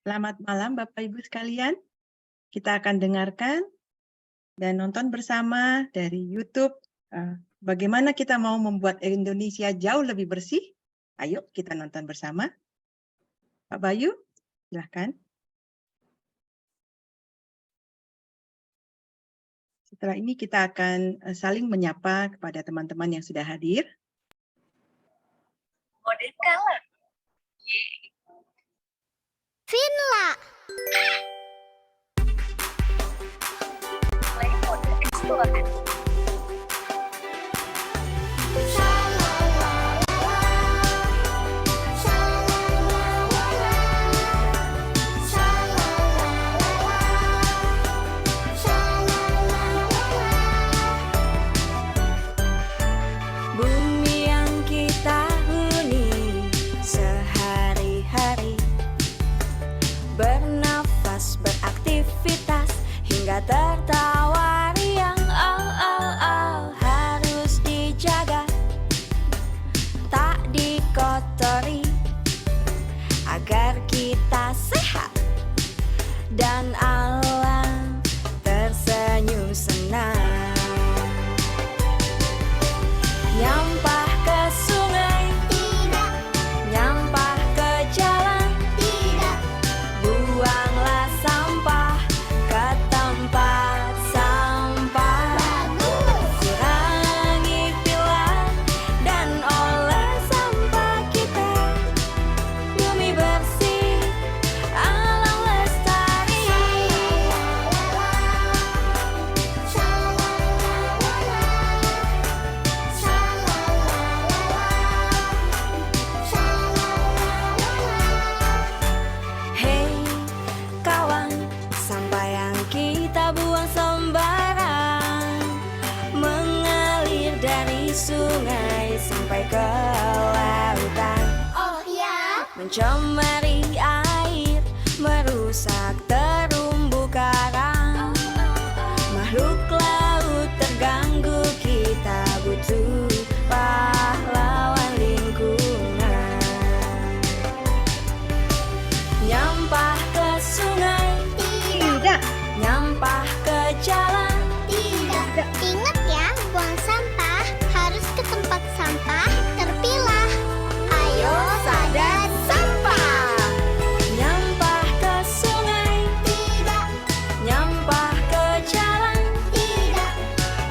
Selamat malam Bapak Ibu sekalian. Kita akan dengarkan dan nonton bersama dari YouTube, bagaimana kita mau membuat Indonesia jauh lebih bersih. Ayo kita nonton bersama. Pak Bayu, silahkan. Setelah ini kita akan saling menyapa kepada teman-teman yang sudah hadir. Mode color. Finla. Play mode explore. Bumi yang kita huni sehari-hari, bernafas, beraktivitas, hingga tertawa riang. Harus dijaga, tak dikotori, agar kita sehat dan alam tersenyum senang. Nyampah ke sungai, tidak. Nyampah ke jalan, tidak. Buanglah sampah ke tempat sampah. Bagus. Kurangi pilah dan olah sampah kita. Bumi bersih, alam lestari. Hei kawan, sampah yang kita buang sembarang mengalir dari sungai sampai ke lautan. Oh ya, Mencemari air, merusak terumbu karang. Makhluk laut terganggu, kita butuh pahlawan lingkungan. Nyampah ke sungai, Tidak, nyampah ke jalan. tidak. Ingat ya, buang sampah harus ke tempat sampah terpilah. Ayo sadar sampah. Nyampah ke sungai, Tidak, nyampah ke jalan. tidak.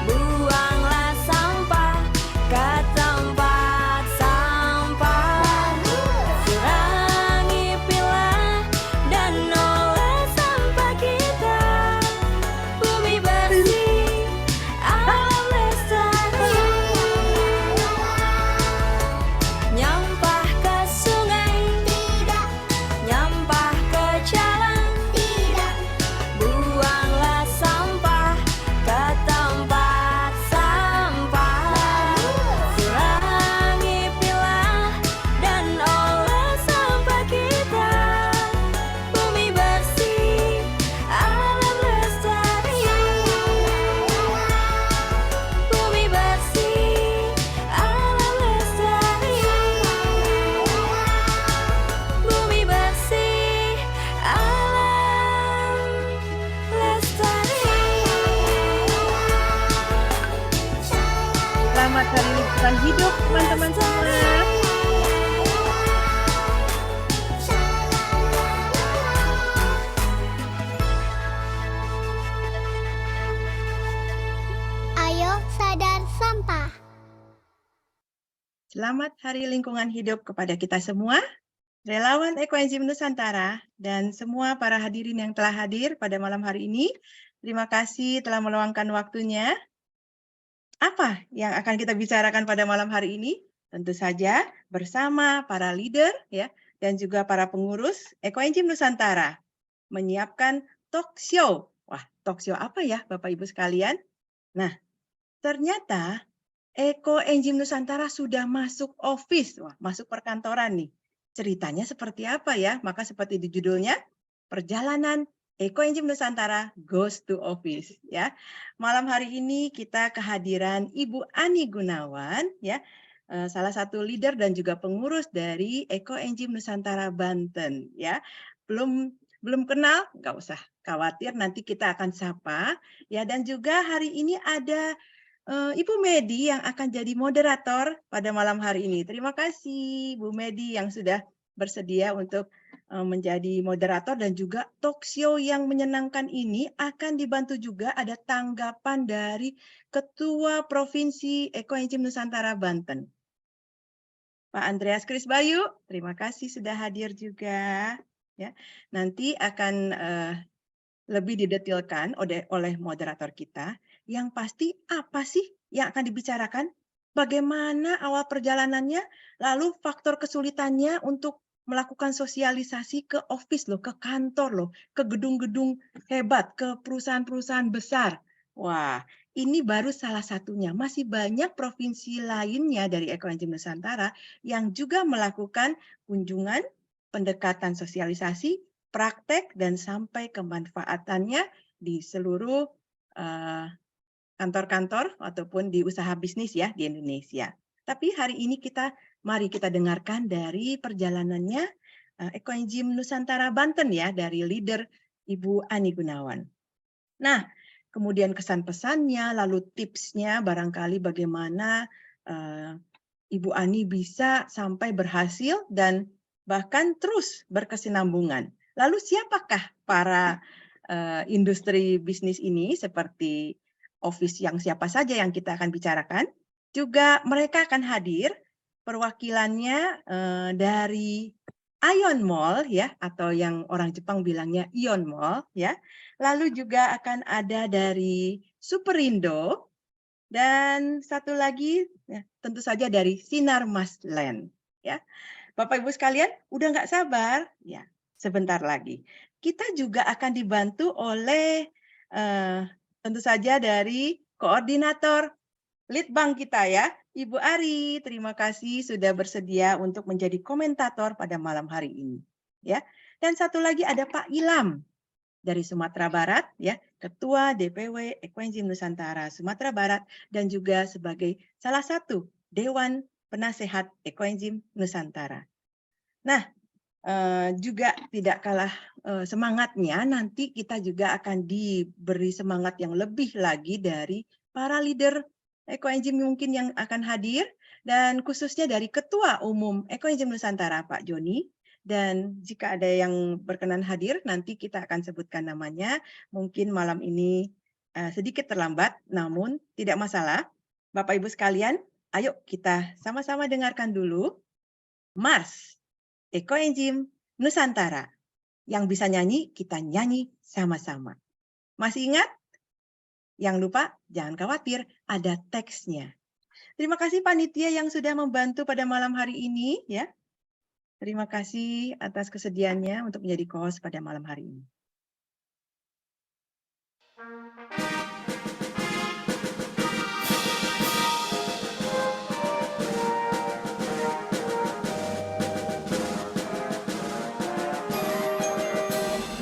Buanglah sampah ke tempat sampah. Bagus. Kurangi pilah dan olah sampah kita. Bumi bersih, alam lestari. Nyampah ke sungai, Tidak, nyampah ke jalan. tidak. Buanglah sampah ke tempat sampah. Kurangi pilah dan olah sampah kita. Bumi bersih, alam lestari. Bumi bersih, alam lestari. Bumi bersih, alam lestari. selamat hari lingkungan hidup teman-teman semua. Ayo sadar sampah. Selamat Hari Lingkungan Hidup kepada kita semua, relawan Ekoenzim Nusantara, dan semua para hadirin yang telah hadir pada malam hari ini. Terima kasih telah meluangkan waktunya. Apa yang akan kita bicarakan pada malam hari ini? Tentu saja bersama para leader ya dan juga para pengurus Ekoenzim Nusantara menyiapkan talk show. Wah, talk show apa ya Bapak Ibu sekalian? Nah, ternyata Ekoenzim Nusantara sudah masuk office, wah, masuk perkantoran nih. Ceritanya seperti apa ya? Maka seperti di judulnya, perjalanan Ekoenzim Nusantara goes to office ya. Malam hari ini kita kehadiran Ibu Ani Gunawan ya, salah satu leader dan juga pengurus dari Ekoenzim Nusantara Banten ya. Belum belum kenal, nggak usah khawatir, nanti kita akan sapa. Ya, dan juga hari ini ada Ibu Medi yang akan jadi moderator pada malam hari ini. Terima kasih Bu Medi yang sudah bersedia untuk menjadi moderator, dan juga talk show yang menyenangkan ini akan dibantu juga ada tanggapan dari Ketua Provinsi Ekoenzim Nusantara Banten. Pak Andreas Krisbayu, terima kasih sudah hadir juga. Ya, nanti akan lebih didetilkan oleh moderator kita. Yang pasti apa sih yang akan dibicarakan? Bagaimana awal perjalanannya? Lalu faktor kesulitannya untuk melakukan sosialisasi ke office loh, ke kantor loh, ke gedung-gedung hebat, ke perusahaan-perusahaan besar. Wah, ini baru salah satunya. Masih banyak provinsi lainnya dari Ekoenzim Nusantara yang juga melakukan kunjungan, pendekatan sosialisasi, praktek, dan sampai kemanfaatannya di seluruh kantor-kantor ataupun di usaha bisnis ya di Indonesia. Tapi hari ini mari kita dengarkan dari perjalanannya Ekoenzim Nusantara Banten ya, dari leader Ibu Ani Gunawan. Nah, kemudian kesan-pesannya, lalu tipsnya barangkali bagaimana Ibu Ani bisa sampai berhasil dan bahkan terus berkesinambungan. Lalu siapakah para industri bisnis ini, seperti office yang siapa saja yang kita akan bicarakan? Juga mereka akan hadir perwakilannya dari Ion Mall ya, atau yang orang Jepang bilangnya Ion Mall ya. Lalu juga akan ada dari Superindo, dan satu lagi ya, tentu saja dari Sinarmas Land ya. Bapak Ibu sekalian, udah nggak sabar ya, sebentar lagi. Kita juga akan dibantu oleh tentu saja dari koordinator Litbang kita ya, Ibu Ari. Terima kasih sudah bersedia untuk menjadi komentator pada malam hari ini ya. Dan satu lagi ada Pak Ilham dari Sumatera Barat ya, Ketua DPW Ekoenzim Nusantara Sumatera Barat, dan juga sebagai salah satu Dewan Penasehat Ekoenzim Nusantara. Nah, juga tidak kalah semangatnya, nanti kita juga akan diberi semangat yang lebih lagi dari para leader Ekoenzim mungkin yang akan hadir, dan khususnya dari Ketua Umum Ekoenzim Nusantara Pak Joni. Dan jika ada yang berkenan hadir, nanti kita akan sebutkan namanya. Mungkin malam ini sedikit terlambat, namun tidak masalah. Bapak Ibu sekalian, ayo kita sama-sama dengarkan dulu Mars Ekoenzim Nusantara. Yang bisa nyanyi, kita nyanyi sama-sama. Masih ingat? Yang lupa, jangan khawatir, ada teksnya. Terima kasih panitia yang sudah membantu pada malam hari ini ya. Terima kasih atas kesediaannya untuk menjadi co-host pada malam hari ini.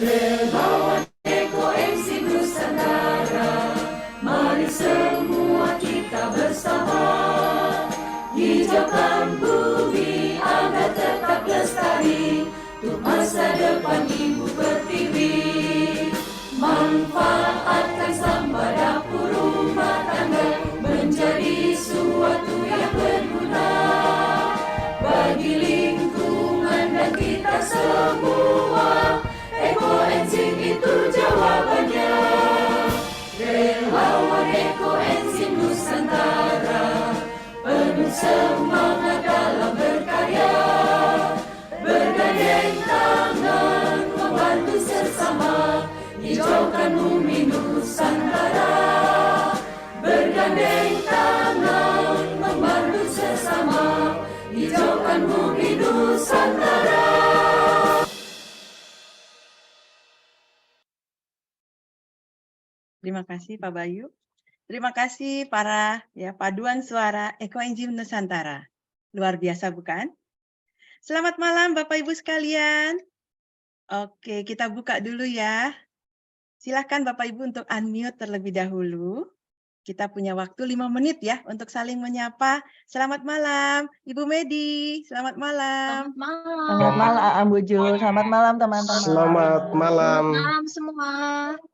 Relawan Ekoenzim Nusantara, mari semua kita bersama, hijaukan bumi agar tetap lestari, untuk masa depan Ibu Pertiwi. Manfaatkan sampah dapur rumah tangga menjadi suatu yang berguna bagi lingkungan dan kita semua. Ekoenzim itu jawabannya. Relawan Ekoenzim Nusantara, penuh semangat dalam berkarya, bergandeng tangan membantu sesama, hijaukan bumi Nusantara. Bergandeng tangan membantu sesama, hijaukan bumi Nusantara. Terima kasih Pak Bayu. Terima kasih para paduan suara Ekoenzim Nusantara. Luar biasa bukan? Selamat malam Bapak Ibu sekalian. Oke, kita buka dulu ya. Silakan Bapak Ibu untuk unmute terlebih dahulu. Kita punya waktu 5 menit ya untuk saling menyapa. Selamat malam, Ibu Medi. Selamat malam. Selamat malam, Bu Ju. Selamat malam, teman-teman. Selamat malam. Malam semua.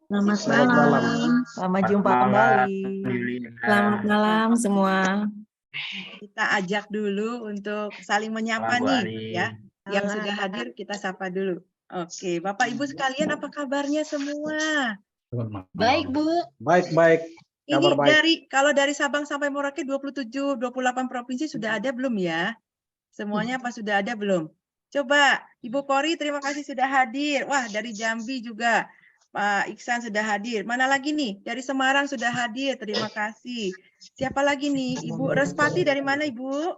Selamat malam. Selamat jumpa kembali. Selamat malam semua. Kita ajak dulu untuk saling menyapa nih ya. Yang sudah hadir kita sapa dulu. Oke, Bapak Ibu sekalian apa kabarnya semua? Baik, Bu. Baik. Ini Kabar baik. kalau dari Sabang sampai Merauke 27, 28 provinsi sudah ada belum ya? Semuanya apa sudah ada belum? Coba Ibu Kori terima kasih sudah hadir. Wah, dari Jambi juga Pak Iksan sudah hadir. Mana lagi nih? Dari Semarang sudah hadir. Terima kasih. Siapa lagi nih? Ibu Respati dari mana, Ibu?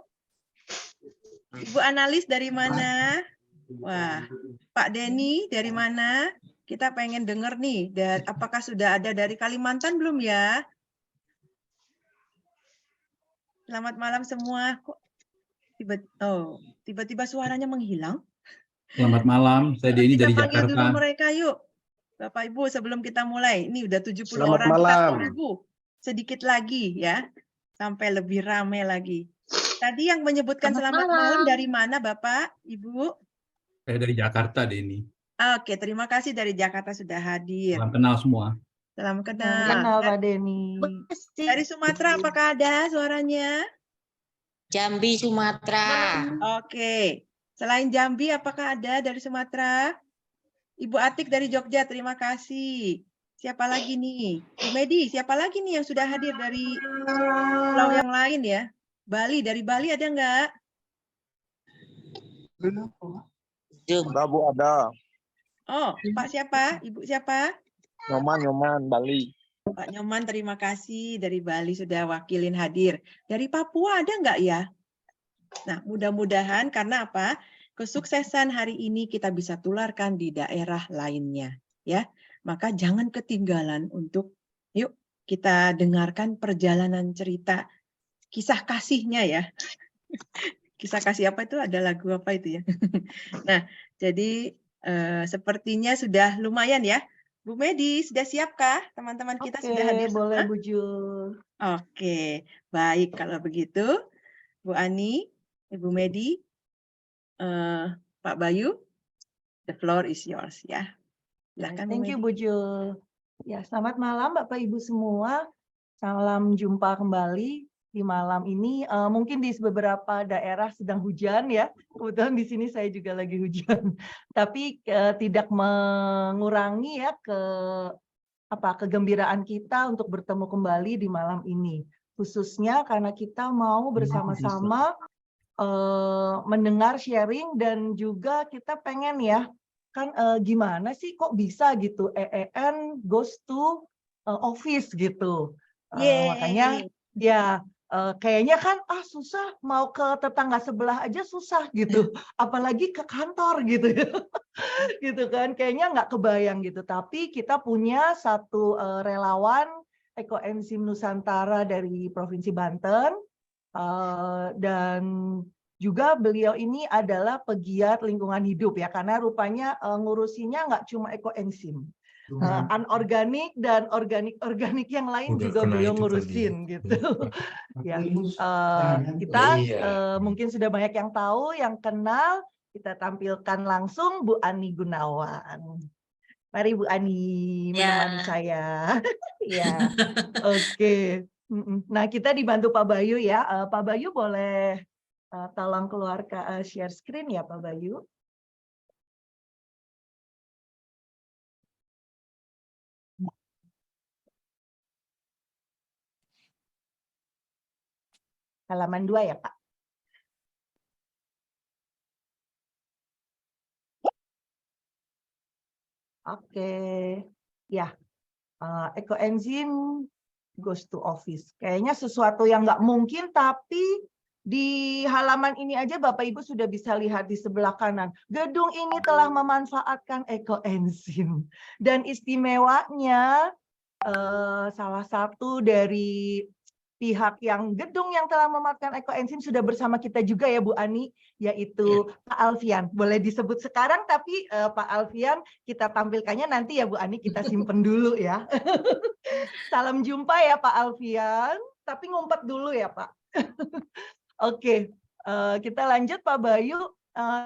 Ibu Analis dari mana? Wah, Pak Denny dari mana? Kita pengen dengar nih. Apakah sudah ada dari Kalimantan belum ya? Selamat malam semua. Kok tiba-tiba suaranya menghilang? Selamat malam, saya Denny dari Kita panggil dulu Jakarta. mereka yuk. Bapak Ibu sebelum kita mulai. Ini udah 70 Selamat orang. malam. Kita tunggu sedikit lagi ya. Sampai lebih ramai lagi. Tadi yang menyebutkan selamat malam dari mana Bapak, Ibu? Saya dari Jakarta, Denny. Oke, terima kasih dari Jakarta sudah hadir. Salam kenal semua. Salam Kenal, kenal. Pak Denny. Dari Sumatera apakah ada suaranya? Jambi, Sumatera. Oke. Selain Jambi apakah ada dari Sumatera? Ibu Atik dari Jogja, terima kasih. Siapa lagi nih? Bu Medi, siapa lagi nih yang sudah hadir dari pulau yang lain ya? Bali, dari Bali ada nggak? Ada, Bu, ada. Oh, Pak siapa? Ibu siapa? Nyoman, Bali. Pak Nyoman, terima kasih dari Bali sudah wakilin hadir. Dari Papua ada nggak ya? Nah, mudah-mudahan karena apa? Kesuksesan hari ini kita bisa tularkan di daerah lainnya, ya. Maka jangan ketinggalan untuk yuk kita dengarkan perjalanan cerita kisah kasihnya ya. Kisah kasih apa itu? Ada lagu apa itu ya? Nah, jadi sepertinya sudah lumayan ya. Bu Medi, sudah siapkah? Teman-teman kita sudah hadir Boleh, semua? Bu Ju. Oke, baik kalau begitu. Bu Ani, Ibu Medi, Pak Bayu, the floor is yours ya. Silakan Bu Thank you, Medi. Bu Ju. Ya, selamat malam Bapak Ibu semua. Salam jumpa kembali di malam ini. Mungkin di beberapa daerah sedang hujan ya. Kebetulan di sini saya juga lagi hujan. Tapi tidak mengurangi ya kegembiraan kita untuk bertemu kembali di malam ini. Khususnya karena kita mau bersama-sama mendengar sharing dan juga kita pengen ya kan gimana sih kok bisa gitu EEN goes to office gitu. Makanya ya kayaknya kan susah mau ke tetangga sebelah aja susah gitu, apalagi ke kantor gitu gitu kan, kayaknya nggak kebayang gitu. Tapi kita punya satu relawan Ekoenzim Nusantara dari Provinsi Banten dan juga beliau ini adalah pegiat lingkungan hidup ya, karena rupanya ngurusinya nggak cuma ekoenzim. Anorganik dan organik yang lain juga beliau ngurusin gitu. Ya, kita mungkin sudah banyak yang tahu, yang kenal, kita tampilkan langsung Bu Ani Gunawan. Mari Bu Ani menemani saya. Ya, oke. Nah kita dibantu Pak Bayu ya. Pak Bayu boleh tolong keluar ke share screen ya Pak Bayu. Halaman 2 ya Pak. Oke, ya, ekoenzim goes to office. Kayaknya sesuatu yang nggak mungkin, tapi di halaman ini aja Bapak Ibu sudah bisa lihat di sebelah kanan. Gedung ini telah memanfaatkan ekoenzim. Dan istimewanya salah satu dari pihak yang gedung yang telah memanfaatkan ekoenzim sudah bersama kita juga ya Bu Ani, yaitu Pak Alfian. Boleh disebut sekarang, tapi Pak Alfian kita tampilkannya nanti ya Bu Ani, kita simpen dulu ya. Salam jumpa ya Pak Alfian, tapi ngumpet dulu ya Pak. Oke, kita lanjut Pak Bayu.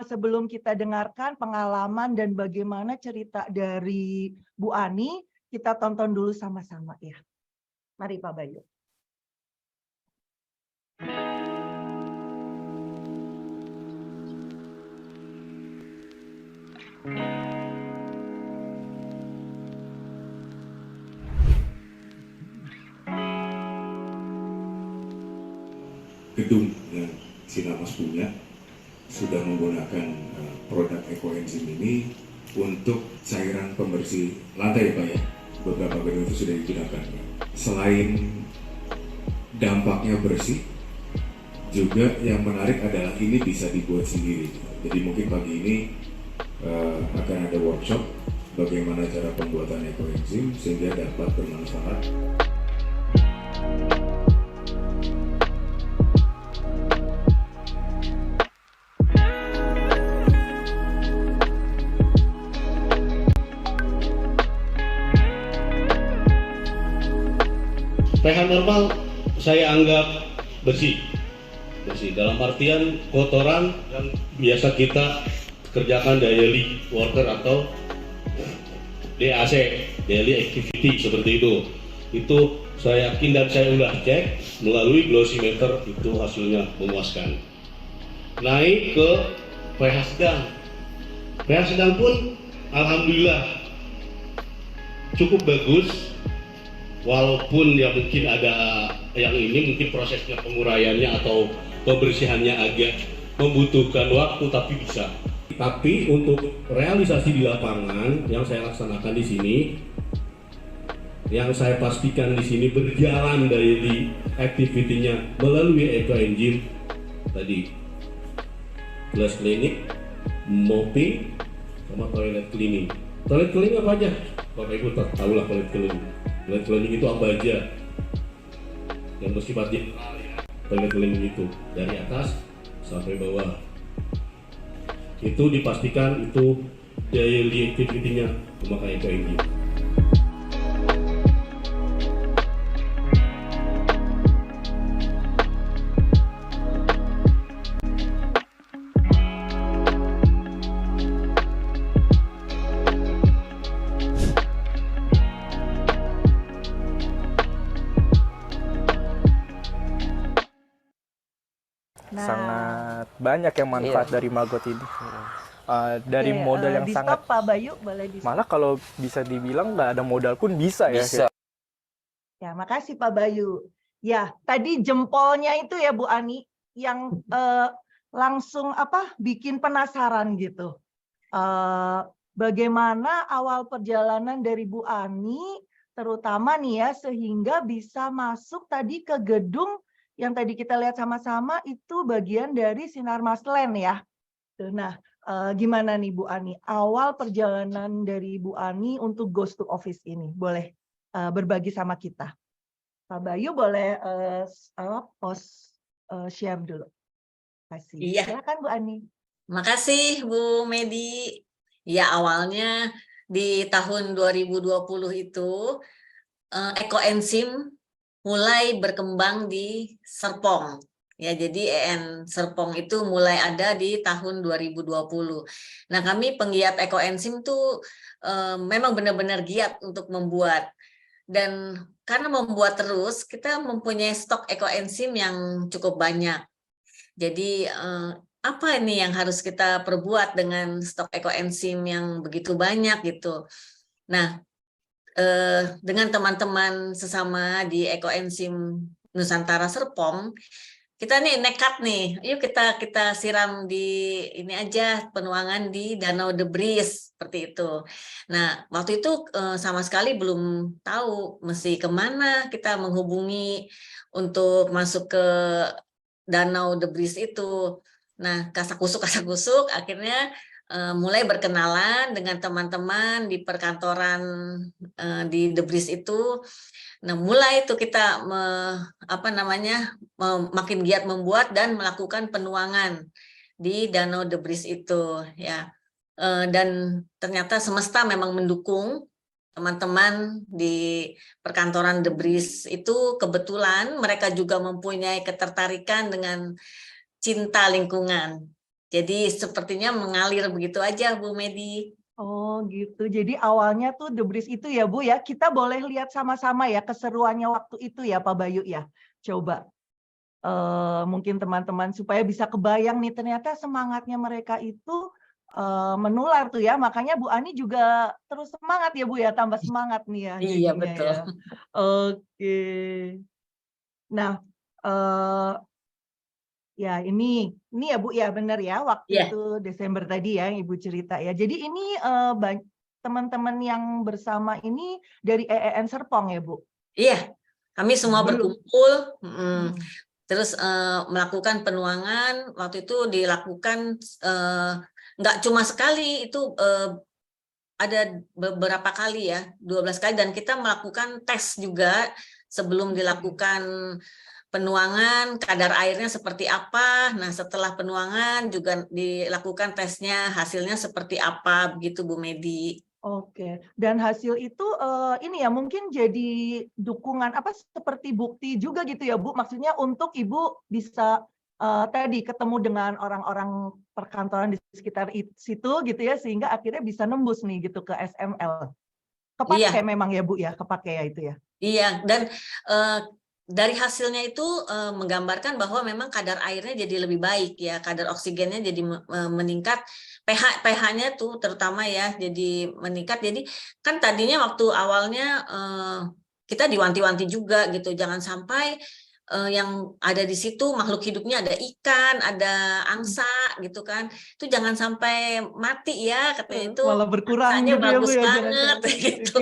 Sebelum kita dengarkan pengalaman dan bagaimana cerita dari Bu Ani, kita tonton dulu sama-sama ya. Mari Pak Bayu. Gedung yang Sinamas punya sudah menggunakan produk ekoenzim ini untuk cairan pembersih lantai Pak ya. Beberapa gedung itu sudah digunakan. Selain dampaknya bersih, juga yang menarik adalah ini bisa dibuat sendiri. Jadi mungkin pagi ini akan ada workshop bagaimana cara pembuatan ekoenzim sehingga dapat bermanfaat. pH normal saya anggap bersih dalam artian kotoran yang biasa kita kerjakan daily worker atau DAC, daily activity seperti itu saya yakin dan saya udah cek melalui glossimeter, itu hasilnya memuaskan. Naik ke pH sedang pun alhamdulillah cukup bagus. Walaupun ya mungkin ada yang ini mungkin prosesnya penguraiannya atau pembersihannya agak membutuhkan waktu, tapi bisa. Tapi untuk realisasi di lapangan yang saya laksanakan di sini, yang saya pastikan di sini berjalan dari activity-nya melalui ekoenzim tadi, glass cleaning, mopping, sama toilet cleaning. Toilet cleaning apa aja? Bapak Ibu tahu lah toilet cleaning. Toilet cleaning itu apa aja yang bersifat toilet cleaning itu dari atas sampai bawah, itu dipastikan itu daily activity-nya memakai ekoenzim. Sangat banyak yang manfaat dari maggot ini. Dari modal yang sangat Pak Bayu, boleh di malah kalau bisa dibilang nggak ada modal pun bisa. Ya. Ya, makasih Pak Bayu. Ya, tadi jempolnya itu ya Bu Ani yang langsung bikin penasaran gitu. Bagaimana awal perjalanan dari Bu Ani, terutama nih ya, sehingga bisa masuk tadi ke gedung yang tadi kita lihat sama-sama itu bagian dari Sinarmas Land ya. Nah, gimana nih Bu Ani? Awal perjalanan dari Bu Ani untuk Ghost to Office ini, boleh berbagi sama kita. Pak Bayu boleh share dulu. Kasih. Iya. Silakan Bu Ani. Makasih Bu Medi. Ya, awalnya di tahun 2020 itu ekoenzim mulai berkembang di Serpong. Ya, jadi EN Serpong itu mulai ada di tahun 2020. Nah, kami penggiat ekoenzim tuh memang benar-benar giat untuk membuat. Dan karena membuat terus, kita mempunyai stok ekoenzim yang cukup banyak. Jadi apa ini yang harus kita perbuat dengan stok ekoenzim yang begitu banyak gitu. Nah, dengan teman-teman sesama di ekoenzim Nusantara Serpong, kita nih nekat nih, yuk kita siram di ini aja, penuangan di Danau Debris seperti itu. Nah, waktu itu sama sekali belum tahu mesti kemana kita menghubungi untuk masuk ke Danau Debris itu. Nah, kasak-kusuk akhirnya mulai berkenalan dengan teman-teman di perkantoran di Debris itu. Nah, mulai itu kita makin giat membuat dan melakukan penuangan di Danau Debris itu ya. Dan ternyata semesta memang mendukung teman-teman di perkantoran Debris itu. Kebetulan mereka juga mempunyai ketertarikan dengan cinta lingkungan. Jadi sepertinya mengalir begitu aja, Bu Medi. Oh gitu. Jadi awalnya tuh Debris itu ya Bu ya. Kita boleh lihat sama-sama ya keseruannya waktu itu ya Pak Bayu ya. Coba mungkin teman-teman supaya bisa kebayang nih ternyata semangatnya mereka itu menular tuh ya. Makanya Bu Ani juga terus semangat ya Bu ya, tambah semangat nih ya. Iya betul. Ya. Oke. Nah, ya ini ya Bu ya benar ya waktu itu Desember tadi ya yang Ibu cerita ya. Jadi ini teman-teman yang bersama ini dari EEN Serpong ya Bu? Iya, kami semua berkumpul, terus melakukan penuangan. Waktu itu dilakukan nggak cuma sekali, itu ada beberapa kali ya, 12 kali, dan kita melakukan tes juga sebelum dilakukan penuangan, kadar airnya seperti apa. Nah, setelah penuangan juga dilakukan tesnya, hasilnya seperti apa, begitu Bu Medi. Oke, dan hasil itu ini ya mungkin jadi dukungan seperti bukti juga gitu ya Bu, maksudnya untuk Ibu bisa tadi ketemu dengan orang-orang perkantoran di sekitar situ gitu ya, sehingga akhirnya bisa nembus nih gitu ke SML. Kepake memang ya Bu ya, kepake ya itu ya. Iya, dan dari hasilnya itu menggambarkan bahwa memang kadar airnya jadi lebih baik ya, kadar oksigennya jadi meningkat, pH-nya tuh terutama ya jadi meningkat. Jadi kan tadinya waktu awalnya kita diwanti-wanti juga gitu, jangan sampai yang ada di situ makhluk hidupnya, ada ikan, ada angsa gitu kan, itu jangan sampai mati ya, katanya itu malah berkurang gitu bagus ya, Bu, banget gitu.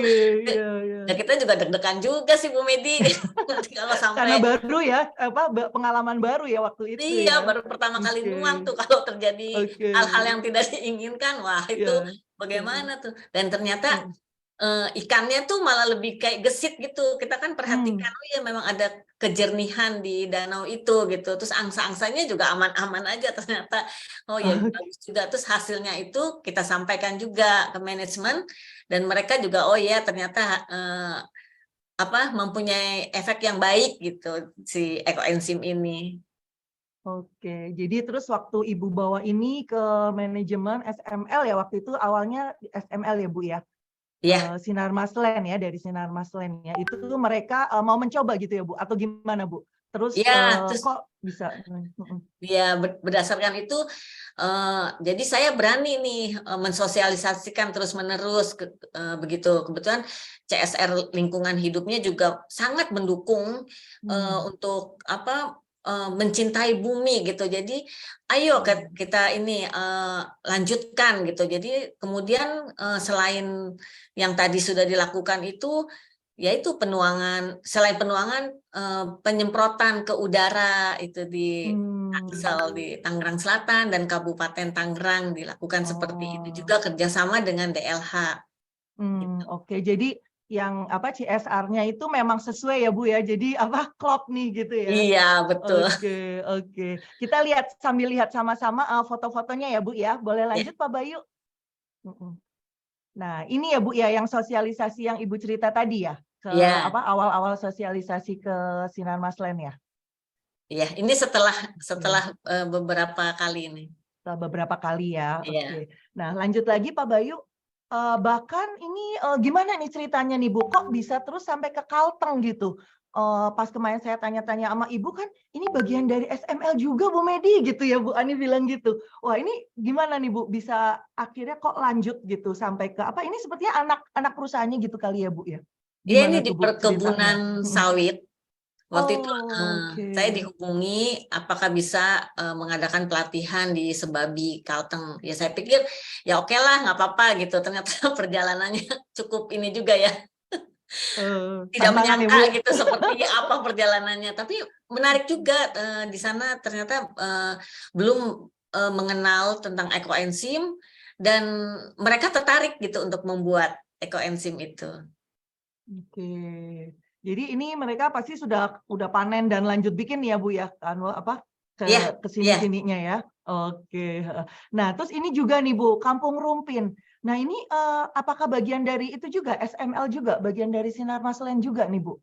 Nah, kita juga deg-degan juga sih Bu Medi kalau sampai karena baru ya pengalaman baru ya waktu itu. Iya, baru pertama kali nuang tuh, kalau terjadi hal-hal yang tidak diinginkan, wah itu bagaimana tuh. Dan ternyata ikannya tuh malah lebih kayak gesit gitu. Kita kan perhatikan, oh ya memang ada kejernihan di danau itu gitu. Terus angsa-angsanya juga aman-aman aja ternyata. Oh ya bagus juga. Terus hasilnya itu kita sampaikan juga ke manajemen, dan mereka juga oh ya ternyata mempunyai efek yang baik gitu si ekoenzim ini. Oke, jadi terus waktu Ibu bawa ini ke manajemen SML ya, waktu itu awalnya SML ya Bu ya? Iya. Sinar Maslen ya, dari Sinar Maslen ya. Itu tuh mereka mau mencoba gitu ya Bu? Atau gimana Bu? Terus, terus kok bisa? Ya, berdasarkan itu, jadi saya berani nih mensosialisasikan terus-menerus begitu. Kebetulan CSR lingkungan hidupnya juga sangat mendukung untuk mencintai bumi gitu. Jadi ayo kita ini lanjutkan gitu. Jadi kemudian selain yang tadi sudah dilakukan itu, yaitu penuangan, selain penuangan penyemprotan ke udara itu di Tangsel, di Tangerang Selatan dan Kabupaten Tangerang dilakukan seperti itu juga, kerjasama dengan DLH. Oke, jadi yang CSR-nya itu memang sesuai ya Bu ya, jadi klop nih gitu ya. Iya betul. Oke. Kita sambil lihat sama-sama foto-fotonya ya Bu ya. Boleh lanjut Pak Bayu? Nah ini ya Bu ya yang sosialisasi yang Ibu cerita tadi ya, ke awal-awal sosialisasi ke Sinar Maslen ya. Iya, ini setelah beberapa kali ini. Setelah beberapa kali ya. Oke. Nah lanjut lagi Pak Bayu. Bahkan ini gimana nih ceritanya nih Bu, kok bisa terus sampai ke Kalteng gitu? Pas kemarin saya tanya-tanya sama Ibu kan, ini bagian dari SML juga Bu Medi gitu ya Bu Ani bilang gitu. Wah ini gimana nih Bu, bisa akhirnya kok lanjut gitu sampai ke ini sepertinya anak perusahaannya gitu kali ya Bu ya? Iya, ini di perkebunan sawit. Waktu itu saya dihubungi apakah bisa mengadakan pelatihan di Sebabi, Kalteng. Ya saya pikir ya oke lah, nggak apa-apa gitu. Ternyata perjalanannya cukup ini juga ya. Tidak menyangka gitu seperti apa perjalanannya. Tapi menarik juga di sana ternyata belum mengenal tentang ekoenzim, dan mereka tertarik gitu untuk membuat ekoenzim itu. Oke. Jadi ini mereka pasti udah panen dan lanjut bikin ya Bu ya, kan ke sini-sininya ya. Oke. Nah, terus ini juga nih Bu, Kampung Rumpin. Nah, ini apakah bagian dari itu juga SML juga, bagian dari Sinar Maslen juga nih Bu?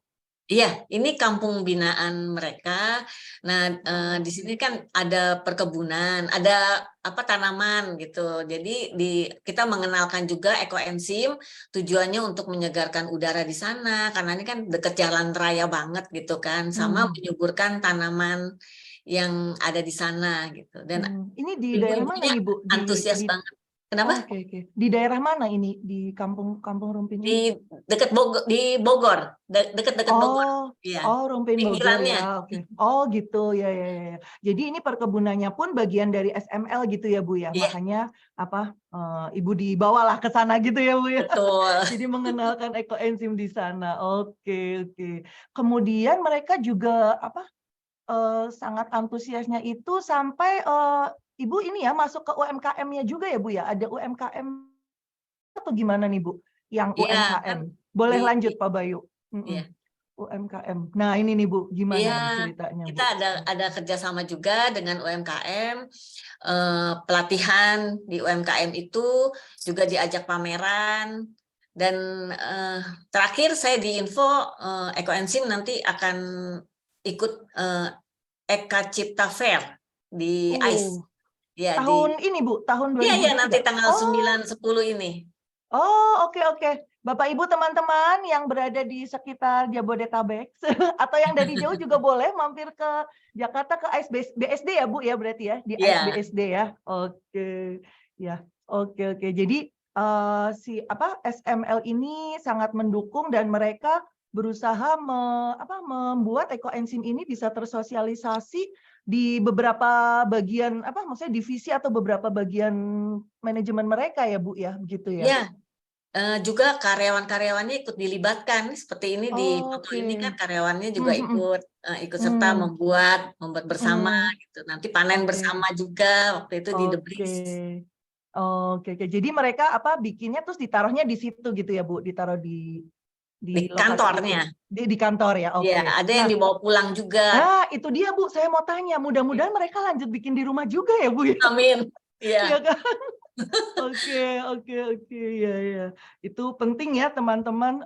Iya, ini kampung binaan mereka. Nah, di sini kan ada perkebunan, ada tanaman gitu. Jadi kita mengenalkan juga ekoenzim, tujuannya untuk menyegarkan udara di sana karena ini kan dekat jalan raya banget gitu kan, sama menyuburkan tanaman yang ada di sana gitu. Dan ini di daerah mana nih Bu? Antusias banget. Kenapa? Oke. Di daerah mana ini di Kampung Rumpin ini? Di dekat Bogor, dekat Bogor. Ya. Rumpin Bogor ya. Oke. Oh gitu ya. Jadi ini perkebunannya pun bagian dari SML gitu ya Bu ya. Yeah. Makanya Ibu dibawalah ke sana gitu ya Bu ya. Betul. Jadi mengenalkan ekoenzim di sana. Oke. Kemudian mereka juga sangat antusiasnya itu sampai Ibu ini ya masuk ke UMKM-nya juga ya Bu ya? Ada UMKM atau gimana nih Bu? Yang UMKM. Boleh lanjut Pak Bayu. UMKM. Nah ini nih Bu, gimana ceritanya? Kita ada kerjasama juga dengan UMKM, pelatihan di UMKM itu juga diajak pameran. Dan terakhir saya diinfo ekoenzim nanti akan ikut Eka Cipta Fair di ICE. Ya, ini Bu, tahun 2023. Iya, nanti tanggal 9-10 ini. Oke. Bapak Ibu teman-teman yang berada di sekitar Jabodetabek atau yang dari jauh juga boleh mampir ke Jakarta ke ICE BSD ya Bu ya berarti ya di ICE BSD ya. Oke. Ya. Oke. Jadi SML ini sangat mendukung dan mereka berusaha membuat ekoenzim ini bisa tersosialisasi di beberapa bagian maksudnya divisi atau beberapa bagian manajemen mereka ya Bu ya, begitu ya. Ya. Juga karyawan-karyawannya ikut dilibatkan seperti ini di foto ini kan karyawannya juga ikut serta membuat bersama gitu. Nanti panen bersama juga waktu itu di The Bricks. Oke. Jadi mereka bikinnya terus ditaruhnya di situ gitu ya Bu, ditaruh di kantornya. Di kantor ya. Oke. Ya, ada yang dibawa pulang juga. Nah, itu dia Bu, saya mau tanya, mudah-mudahan mereka lanjut bikin di rumah juga ya Bu ya. Amin. Iya. Kan? Oke. Ya. Itu penting ya teman-teman,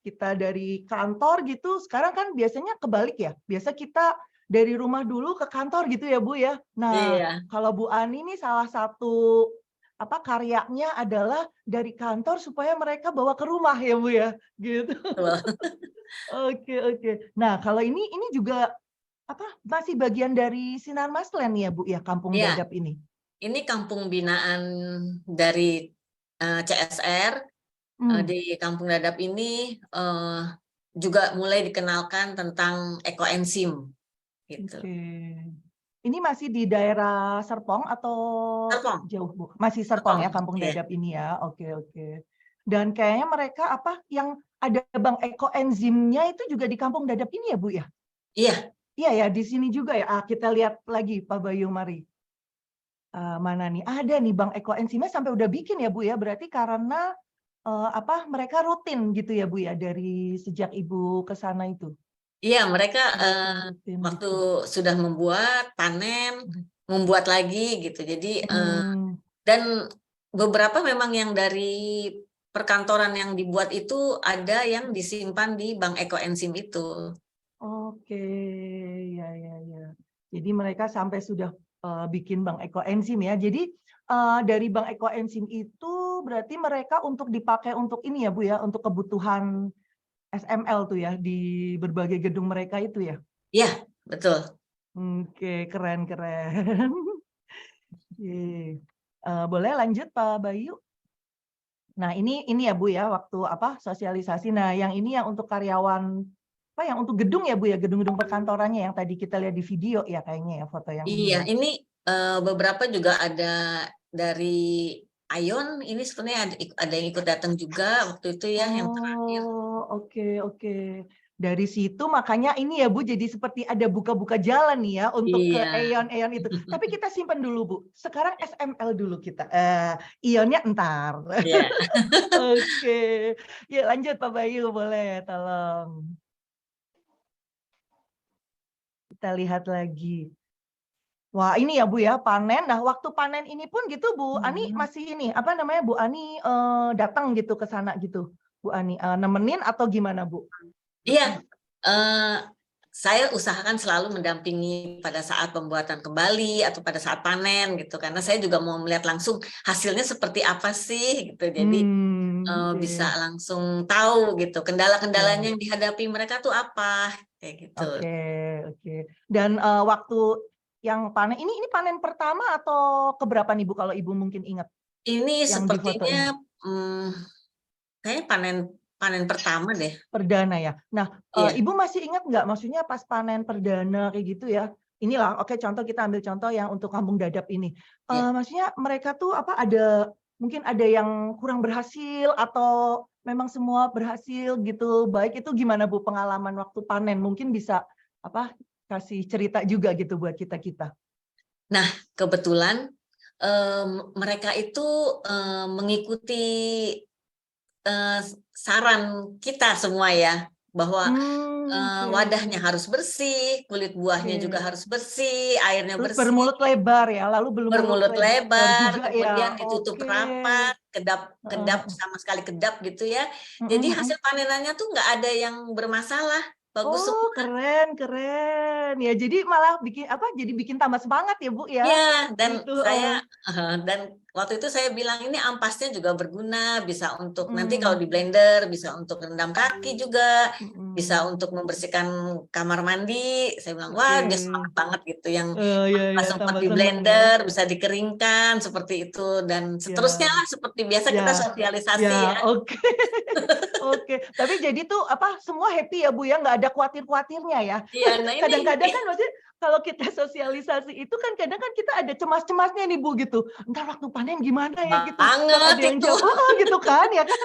kita dari kantor gitu, sekarang kan biasanya kebalik ya. Biasa kita dari rumah dulu ke kantor gitu ya Bu ya. Nah, kalau Bu Ani nih salah satu karyanya adalah dari kantor supaya mereka bawa ke rumah ya Bu ya, gitu. Oke. Nah, kalau ini juga masih bagian dari Sinar Maslen ya Bu ya, Kampung Dadap ini. Ini kampung binaan dari CSR di Kampung Dadap ini juga mulai dikenalkan tentang ekoenzim gitu. Ini masih di daerah Serpong atau jauh Bu? Masih Serpong ya Kampung Dadap ini ya. Oke. Dan kayaknya mereka yang ada bank ekoenzimnya itu juga di Kampung Dadap ini ya Bu ya? Iya. Iya ya, di sini juga ya. Kita lihat lagi Pak Bayu, mari. Mana nih? Ada nih bank ekoenzimnya sampai udah bikin ya Bu ya. Berarti karena mereka rutin gitu ya Bu ya dari sejak Ibu ke sana itu. Iya, mereka waktu sudah membuat, panen, membuat lagi gitu. Jadi dan beberapa memang yang dari perkantoran yang dibuat itu ada yang disimpan di bank ekoenzim itu. Oke, ya. Jadi mereka sampai sudah bikin bank ekoenzim ya. Jadi dari bank ekoenzim itu berarti mereka untuk dipakai untuk ini ya Bu ya, untuk kebutuhan SML tuh ya di berbagai gedung mereka itu ya? Iya, betul. Oke, keren. Boleh lanjut Pak Bayu? Nah ini ya Bu ya waktu sosialisasi. Nah yang ini yang untuk karyawan yang untuk gedung ya Bu ya, gedung-gedung perkantorannya yang tadi kita lihat di video ya kayaknya ya foto yang Iya, ini beberapa juga ada dari Ion, ini sebenarnya ada yang ikut datang juga waktu itu ya yang terakhir. Oke. Dari situ makanya ini ya Bu, jadi seperti ada buka-buka jalan nih ya untuk ke Iya. Eon itu. Tapi kita simpan dulu Bu. Sekarang SML dulu kita. Ionnya entar. Iya. Oke. Ya lanjut Pak Bayu, boleh tolong. Kita lihat lagi. Wah ini ya Bu ya, panen. Nah waktu panen ini pun gitu Bu Ani masih ini, apa namanya Bu Ani datang gitu ke sana gitu. Bu Ani nemenin atau gimana Bu? Iya, saya usahakan selalu mendampingi pada saat pembuatan kembali atau pada saat panen gitu, karena saya juga mau melihat langsung hasilnya seperti apa sih gitu. Jadi bisa langsung tahu gitu kendala-kendalanya yang dihadapi mereka tuh apa kayak gitu. Oke. Dan waktu yang panen ini panen pertama atau keberapa nih Bu kalau Ibu mungkin ingat? Ini yang di foto sepertinya kayaknya panen pertama deh. Perdana ya. Nah, Iya. Ibu masih ingat nggak maksudnya pas panen perdana kayak gitu ya? Inilah contoh kita ambil contoh yang untuk Kampung Dadap ini. Maksudnya mereka tuh mungkin ada yang kurang berhasil atau memang semua berhasil gitu. Baik itu gimana Bu pengalaman waktu panen? Mungkin bisa kasih cerita juga gitu buat kita-kita. Nah, kebetulan mereka itu mengikuti saran kita semua ya, bahwa wadahnya harus bersih, kulit buahnya juga harus bersih, airnya Terus bersih. bermulut lebar ya, lalu bermulut lebar, juga kemudian ya. ditutup rapat, kedap sama sekali kedap gitu ya. Jadi hasil panenannya tuh nggak ada yang bermasalah, bagus semua. Keren. Ya jadi malah bikin tambah semangat ya Bu ya. Iya, dan gitu. dan waktu itu saya bilang ini ampasnya juga berguna, bisa untuk nanti kalau di blender, bisa untuk rendam kaki juga, bisa untuk membersihkan kamar mandi. Saya bilang wah dia semangat banget gitu, yang sempat di blender bisa dikeringkan seperti itu, dan seterusnya lah seperti biasa kita sosialisasi ya. Oke. Tapi jadi tuh semua happy ya Bu ya, nggak ada khawatir-khawatirnya ya. Iya, nah ini Kadang-kadang kan maksudnya kalau kita sosialisasi itu kan kadang kan kita ada cemas-cemasnya nih Bu gitu. Ntar waktu panen gimana ya gitu. Banget ada yang itu. jawab gitu kan ya kan.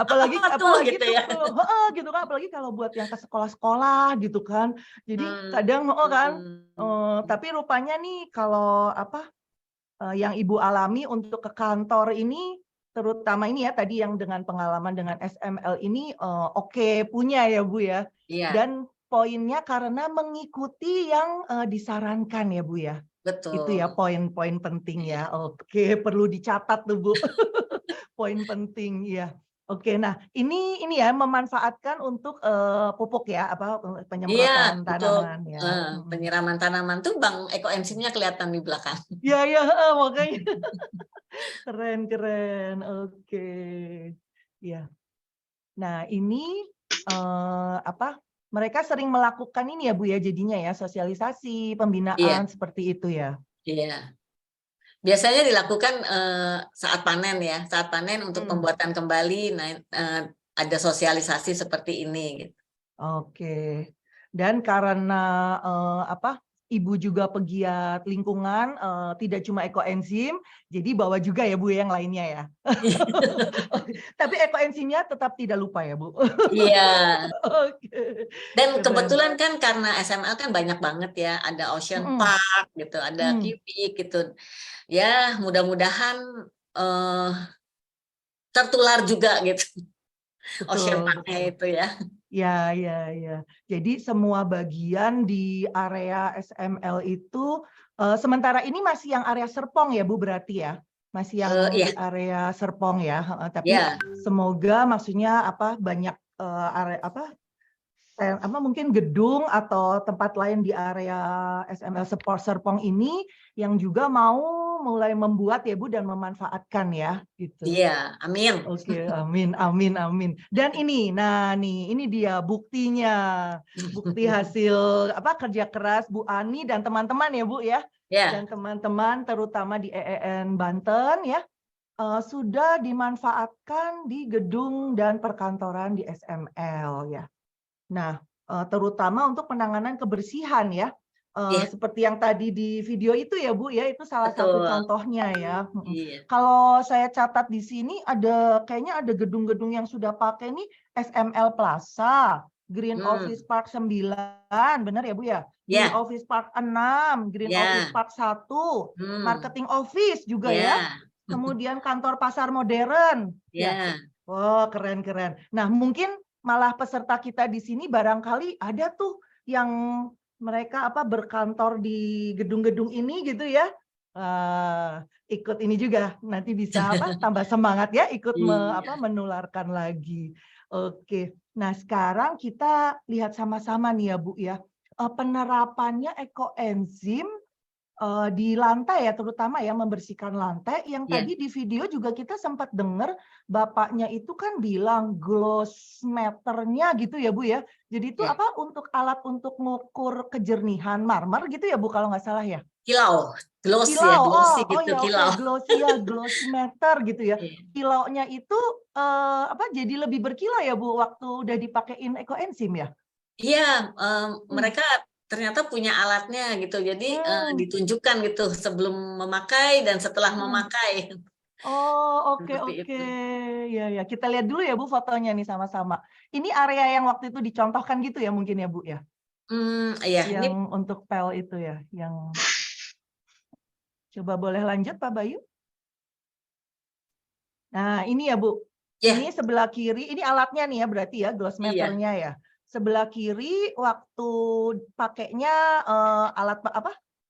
apalagi gitu ya. Gitu kan, apalagi kalau buat yang ke sekolah-sekolah gitu kan. Jadi kadang tapi rupanya nih kalau yang Ibu alami untuk ke kantor ini, terutama ini ya tadi yang dengan pengalaman dengan SML ini punya ya Bu ya. Iya. Dan poinnya karena mengikuti yang disarankan ya Bu ya. Betul. Itu ya poin-poin penting ya. Oke, perlu dicatat tuh Bu. Poin penting ya. Oke, nah ini ya memanfaatkan untuk pupuk ya, penyemprotan tanaman ya. Penyiraman tanaman tuh Bang ekoenzimnya kelihatan di belakang. Iya, makanya. Keren. Oke. Ya. Nah, ini mereka sering melakukan ini ya Bu ya, jadinya ya sosialisasi, pembinaan seperti itu ya. Iya. Biasanya dilakukan saat panen ya, saat panen untuk pembuatan kembali. Nah, ada sosialisasi seperti ini. Gitu. Oke. Dan karena Ibu juga pegiat lingkungan, tidak cuma ekoenzim, jadi bawa juga ya Bu yang lainnya ya. Tapi ekoenzimnya tetap tidak lupa ya Bu. Iya. Oke. Dan kebetulan kan karena SML kan banyak banget ya, ada Ocean Park gitu, ada Kibik gitu. Ya mudah-mudahan tertular juga gitu. Ocean Park-nya itu ya. Ya. Jadi semua bagian di area SML itu sementara ini masih yang area Serpong ya Bu berarti ya? Masih yang di area Serpong ya. Tapi semoga maksudnya banyak area mungkin gedung atau tempat lain di area SML Serpong ini yang juga mau mulai membuat ya Bu dan memanfaatkan ya gitu. Iya, amin. Oke, amin. Dan ini, ini dia buktinya, bukti hasil kerja keras Bu Ani dan teman-teman ya Bu ya, dan teman-teman terutama di EEN Banten ya, sudah dimanfaatkan di gedung dan perkantoran di SML ya. Nah, terutama untuk penanganan kebersihan ya. seperti yang tadi di video itu ya Bu ya, itu salah satu Betul. contohnya ya. Iya. Kalau saya catat di sini kayaknya ada gedung-gedung yang sudah pakai nih, SML Plaza, Green Office Park 9, benar ya Bu ya? Green Office Park 6, Green Office Park 1, Marketing Office juga ya. Kemudian kantor pasar modern. Ya. Oh, keren-keren. Nah, mungkin malah peserta kita di sini barangkali ada tuh yang mereka berkantor di gedung-gedung ini gitu ya. Ikut ini juga nanti bisa tambah semangat ya, ikut menularkan lagi. Oke. Nah, sekarang kita lihat sama-sama nih ya Bu ya. Penerapannya ekoenzim di lantai ya, terutama ya membersihkan lantai. Yang tadi di video juga kita sempat dengar Bapaknya itu kan bilang gloss meternya gitu ya Bu ya. Jadi itu untuk alat untuk mengukur kejernihan marmer gitu ya Bu kalau nggak salah ya? Kilau, gloss ya, Kilau. glossy Oh gitu, ya, kilau. glossimeter gitu ya. Kilaunya itu jadi lebih berkilau ya Bu waktu udah dipakein ekoenzim ya? Iya, mereka ternyata punya alatnya gitu, jadi ditunjukkan gitu sebelum memakai dan setelah memakai. Oh, oke. Seperti itu. Ya, kita lihat dulu ya Bu fotonya nih sama-sama. Ini area yang waktu itu dicontohkan gitu ya mungkin ya Bu ya? Iya. Yang untuk pel itu ya, yang coba boleh lanjut Pak Bayu? Nah, ini ya Bu. Ini sebelah kiri, ini alatnya nih ya berarti ya, gloss meternya ya. Sebelah kiri waktu pakainya alat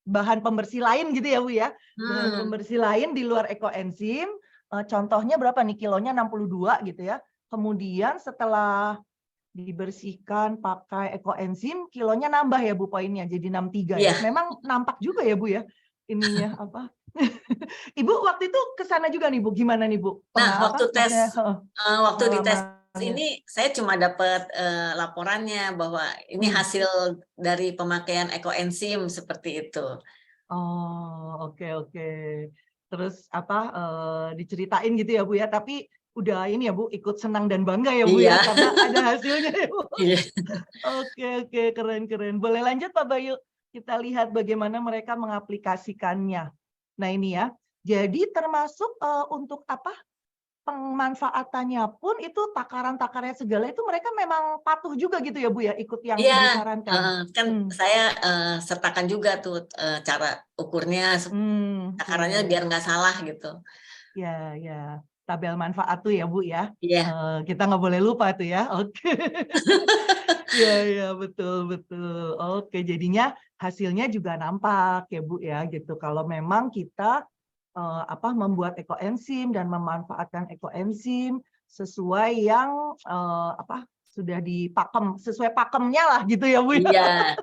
bahan pembersih lain gitu ya Bu ya. Bahan pembersih lain di luar ekoenzim. Contohnya berapa nih, kilonya 62 gitu ya. Kemudian setelah dibersihkan pakai ekoenzim, kilonya nambah ya Bu poinnya jadi 63 ya. Memang nampak juga ya Bu ya ininya Ibu waktu itu ke sana juga nih Bu, gimana nih Bu? Nah, waktu di tes ini saya cuma dapat laporannya bahwa ini hasil dari pemakaian ekoenzim seperti itu. Oh, oke. Terus diceritain gitu ya Bu ya, tapi udah ini ya Bu, ikut senang dan bangga ya Bu ya karena ada hasilnya ya Bu. Oke, keren. Boleh lanjut Pak Bayu? Kita lihat bagaimana mereka mengaplikasikannya. Nah, ini ya. Jadi termasuk untuk pemanfaatannya pun itu takaran-takarannya segala itu mereka memang patuh juga gitu ya Bu ya, ikut yang disarankan. Kan saya sertakan juga tuh cara ukurnya, takarannya biar nggak salah gitu. Ya. Tabel manfaat tuh ya Bu ya. Iya. Kita nggak boleh lupa tuh ya. Oke. Ya, betul. Oke, jadinya hasilnya juga nampak ya Bu ya gitu. Kalau memang kita membuat ekoenzim dan memanfaatkan ekoenzim sesuai yang sudah dipakem, sesuai pakemnya lah gitu ya Bu. Iya.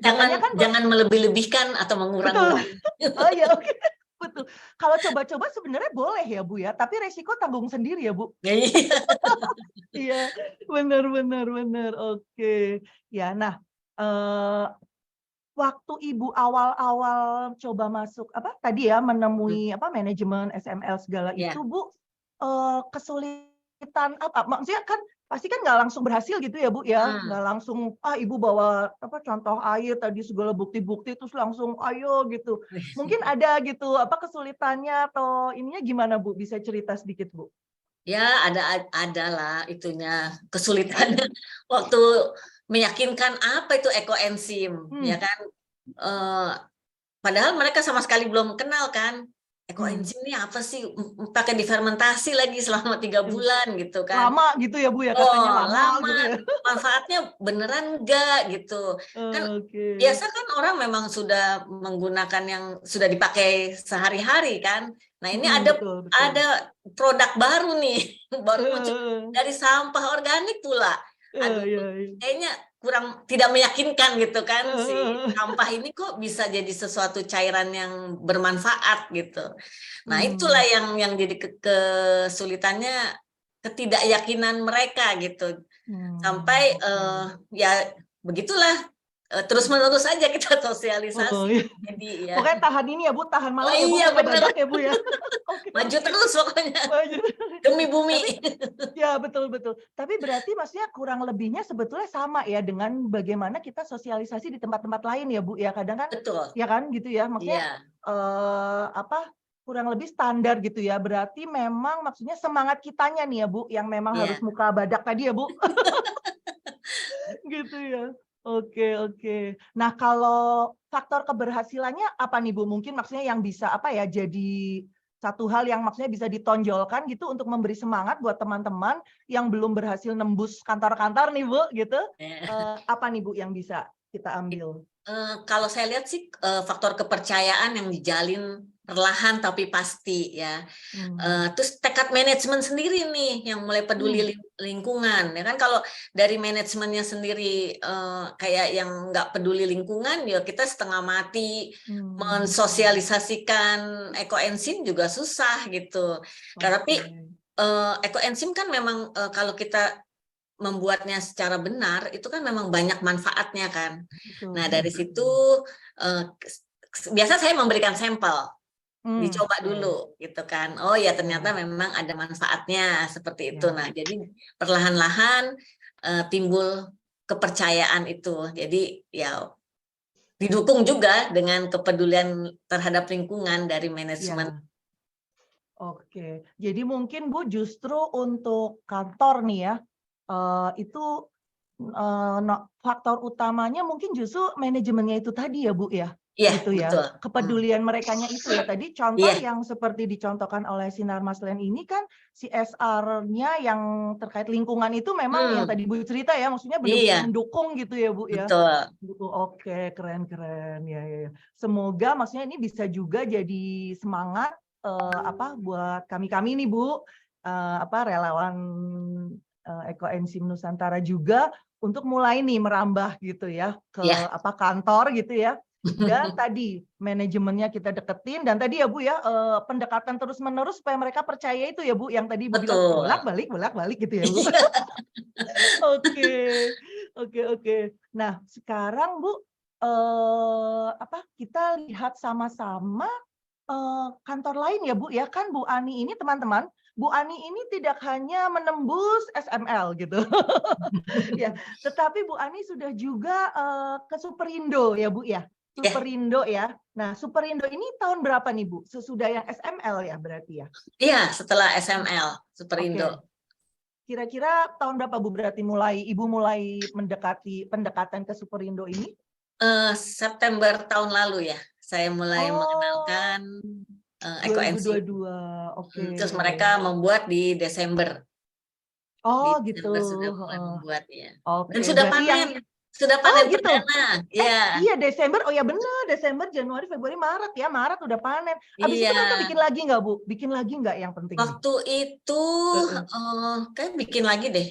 Kan jangan melebih-lebihkan atau mengurangi. Oh ya, oke. Betul. Kalau coba-coba sebenarnya boleh ya Bu ya, tapi resiko tanggung sendiri ya Bu. Iya, benar. Oke. Ya, nah waktu Ibu awal-awal coba masuk tadi ya menemui manajemen SML segala itu Bu, kesulitan maksudnya kan pasti kan nggak langsung berhasil gitu ya Bu ya, nggak langsung Ibu bawa contoh air tadi segala bukti-bukti terus langsung ayo gitu. Mungkin ada gitu kesulitannya atau ininya gimana Bu, bisa cerita sedikit Bu? Ya, ada lah itunya kesulitannya waktu meyakinkan apa itu ekoenzim, ya kan? Padahal mereka sama sekali belum kenal kan. Ekoenzim ini apa sih? Pakai difermentasi lagi selama 3 bulan gitu kan. Lama gitu ya Bu ya katanya, lama gitu ya. Manfaatnya beneran enggak gitu. Kan biasa kan orang memang sudah menggunakan yang sudah dipakai sehari-hari kan. Nah, ini ada produk baru nih, baru muncul dari sampah organik pula. Kayaknya kurang tidak meyakinkan gitu kan, si sampah ini kok bisa jadi sesuatu cairan yang bermanfaat gitu. Nah, itulah yang jadi kesulitannya, ketidakyakinan mereka gitu. Sampai ya begitulah terus-menerus aja kita sosialisasi. Oh, iya. Jadi ya. Pokoknya tahan ini ya Bu, tahan malam Oh, ya Bu, iya, pakai bener. badak ya Bu ya. Oke. Maju terus pokoknya. Maju. Demi bumi. Ya betul-betul. Tapi berarti maksudnya kurang lebihnya sebetulnya sama ya dengan bagaimana kita sosialisasi di tempat-tempat lain ya Bu ya. Kadang kan Betul. ya kan gitu ya. Maksudnya kurang lebih standar gitu ya. Berarti memang maksudnya semangat kitanya nih ya Bu yang memang harus muka badak tadi ya Bu. Gitu ya. Oke. Nah, kalau faktor keberhasilannya apa nih Bu? Mungkin maksudnya yang bisa jadi satu hal yang maksudnya bisa ditonjolkan gitu untuk memberi semangat buat teman-teman yang belum berhasil nembus kantor-kantor nih Bu gitu. Apa nih Bu yang bisa kita ambil? Kalau saya lihat sih faktor kepercayaan yang dijalin perlahan tapi pasti ya. Terus tekad manajemen sendiri nih yang mulai peduli lingkungan ya kan. Kalau dari manajemennya sendiri kayak yang nggak peduli lingkungan ya kita setengah mati mensosialisasikan ekoenzim juga susah gitu. Tapi ekoenzim kan memang kalau kita membuatnya secara benar itu kan memang banyak manfaatnya kan. Nah dari situ biasa saya memberikan sampel. Dicoba dulu gitu kan. Oh ya ternyata memang ada manfaatnya seperti itu. Nah jadi perlahan-lahan timbul kepercayaan itu. Jadi ya didukung juga dengan kepedulian terhadap lingkungan dari manajemen. Oke. Jadi mungkin Bu justru untuk kantor nih ya itu faktor utamanya mungkin justru manajemennya itu tadi ya Bu ya. Gitu ya, betul. Kepedulian merekanya itu ya. Tadi contoh yang seperti dicontohkan oleh Sinar Maslen ini kan CSR-nya yang terkait lingkungan itu memang yang tadi Bu cerita ya, maksudnya benar-benar mendukung gitu ya Bu ya. Betul. Oke, keren ya. Semoga maksudnya ini bisa juga jadi semangat buat kami nih Bu, relawan Ekoenzim Nusantara juga untuk mulai nih merambah gitu ya ke kantor gitu ya. Dan tadi manajemennya kita deketin dan tadi ya Bu ya pendekatan terus-menerus supaya mereka percaya itu ya Bu yang tadi Bu bilang bolak-balik gitu ya Bu. Oke. Nah, sekarang Bu kita lihat sama-sama kantor lain ya Bu ya kan Bu Ani ini teman-teman. Bu Ani ini tidak hanya menembus SML gitu, ya, tetapi Bu Ani sudah juga ke Superindo ya Bu ya. Superindo ya. Nah, Superindo ini tahun berapa nih Bu? Sesudah yang SML ya berarti ya? Iya, setelah SML Superindo. Kira-kira tahun berapa Bu berarti Ibu mulai mendekati pendekatan ke Superindo ini? September tahun lalu ya. Saya mulai mengenalkan Ekoenzim. 2022. Terus mereka membuat di Desember. Di Desember sudah mulai membuat ya. Dan sudah panen. Sudah panen perdana. Iya Desember. Oh ya benar, Desember, Januari, Februari, Maret ya. Maret udah panen. Habis itu mereka bikin lagi nggak Bu? Bikin lagi nggak yang penting? Waktu itu kayak bikin lagi deh.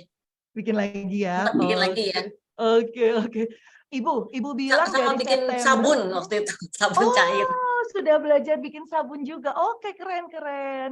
Bikin lagi ya. Bikin lagi ya. Oke. Ibu bilang sama dari bikin September, sabun waktu itu, sabun cair. Sudah belajar bikin sabun juga. Oke, keren.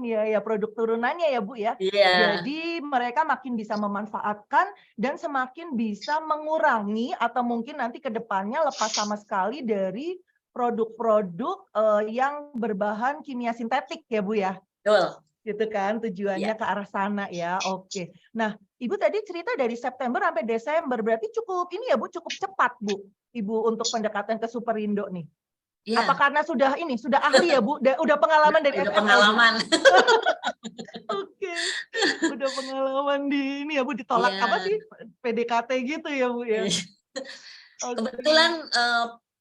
Ya, produk turunannya ya Bu ya. Jadi mereka makin bisa memanfaatkan dan semakin bisa mengurangi atau mungkin nanti ke depannya lepas sama sekali dari produk-produk yang berbahan kimia sintetik ya Bu ya. Betul. Gitu kan tujuannya ke arah sana ya. Oke. Nah, Ibu tadi cerita dari September sampai Desember, berarti cukup ini ya Bu, cukup cepat Bu, Ibu untuk pendekatan ke Superindo nih. Apa karena sudah ahli ya Bu, udah pengalaman dari SML? Pengalaman. Oke. Udah pengalaman di ini ya Bu, ditolak apa sih? PDKT gitu ya Bu ya. Kebetulan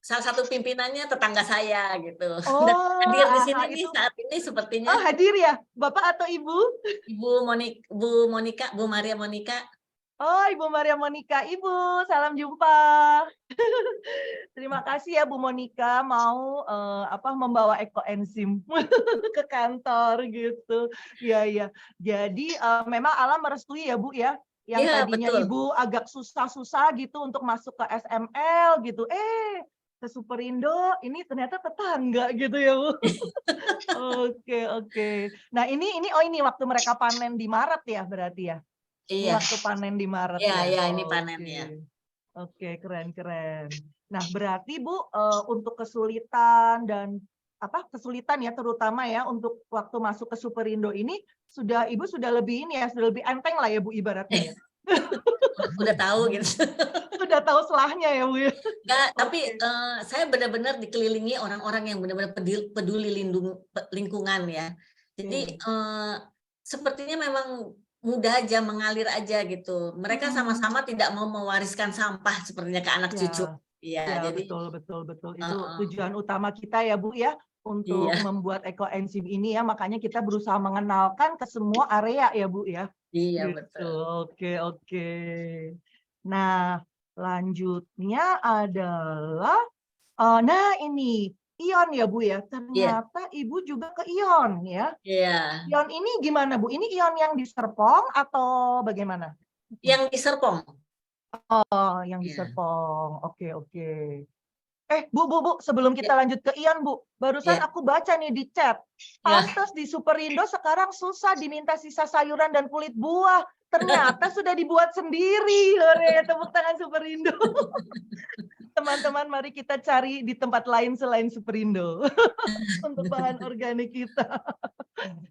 salah satu pimpinannya tetangga saya gitu. Hadir di sini nih saat ini sepertinya. Hadir ya, Bapak atau Ibu? Bu Maria Monika. Ibu Maria Monika, Ibu, salam jumpa. Terima kasih ya Bu Monika mau membawa Ekoenzim ke kantor gitu. Iya. Jadi memang alam merestui ya Bu ya. Yang tadinya betul. Ibu agak susah-susah gitu untuk masuk ke SML gitu. Ke Superindo ini ternyata tetangga gitu ya Bu. Oke. Nah ini waktu mereka panen di Maret ya berarti ya. Iya. Waktu panen di Maret. Iya ini panennya. Oke, keren-keren. Nah, berarti Bu, untuk kesulitan dan kesulitan ya, terutama ya untuk waktu masuk ke Superindo ini Ibu sudah lebih ini ya, sudah lebih enteng lah ya Bu ibaratnya ya. Udah tahu gitu. Sudah tahu selahnya ya Bu ya. Enggak, tapi saya benar-benar dikelilingi orang-orang yang benar-benar peduli lingkungan ya. Jadi sepertinya memang mudah aja, mengalir aja gitu. Mereka sama-sama tidak mau mewariskan sampah sepertinya ke anak cucu. Iya, jadi betul. Itu tujuan utama kita ya Bu ya, untuk membuat ekoenzim ini ya. Makanya kita berusaha mengenalkan ke semua area ya Bu ya. Iya, gitu. betul. Oke. Nah, lanjutnya adalah nah ini ION ya Bu ya. Ternyata Ibu juga ke ION ya. Iya. ION ini gimana Bu? Ini ION yang di Serpong atau bagaimana? Yang di Serpong. Oh, yang di Serpong. Oke. Bu, sebelum kita lanjut ke ION Bu, barusan aku baca nih di chat. Pantes di Superindo sekarang susah diminta sisa sayuran dan kulit buah. Ternyata sudah dibuat sendiri. Hore, tepuk tangan Superindo. Teman-teman, mari kita cari di tempat lain selain Superindo untuk bahan organik kita.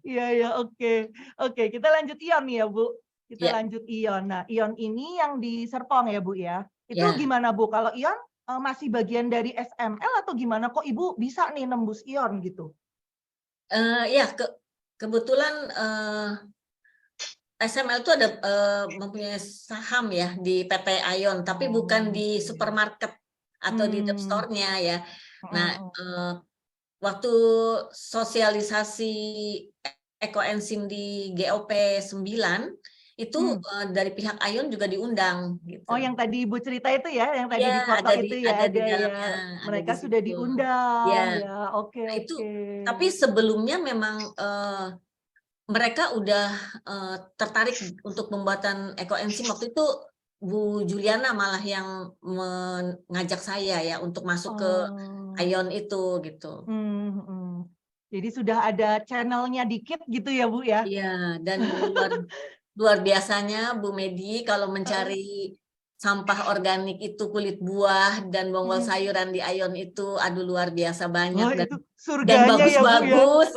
Iya, oke. Oke, kita lanjut ION nih ya Bu. Kita lanjut ION. Nah, ION ini yang di Serpong ya Bu ya. Itu gimana Bu? Kalau ION masih bagian dari SML atau gimana? Kok Ibu bisa nih nembus ION gitu? Kebetulan SML itu ada mempunyai saham ya di PT ION, tapi bukan di supermarket atau di drugstore-nya ya. Nah, waktu sosialisasi ekoenzim di GOP 9 itu dari pihak ION juga diundang gitu. Oh, yang tadi Ibu cerita itu ya, yang tadi di foto itu ya, ada ya. Mereka sudah diundang ya. Oke. Tapi sebelumnya memang mereka udah tertarik untuk pembuatan ekoenzim. Waktu itu Bu Juliana malah yang mengajak saya ya untuk masuk ke ION itu gitu. Jadi sudah ada channelnya dikit gitu ya Bu ya? Iya, dan luar biasanya Bu Medi kalau mencari sampah organik itu kulit buah dan bonggol sayuran di ION itu, aduh luar biasa banyak dan bagus-bagus.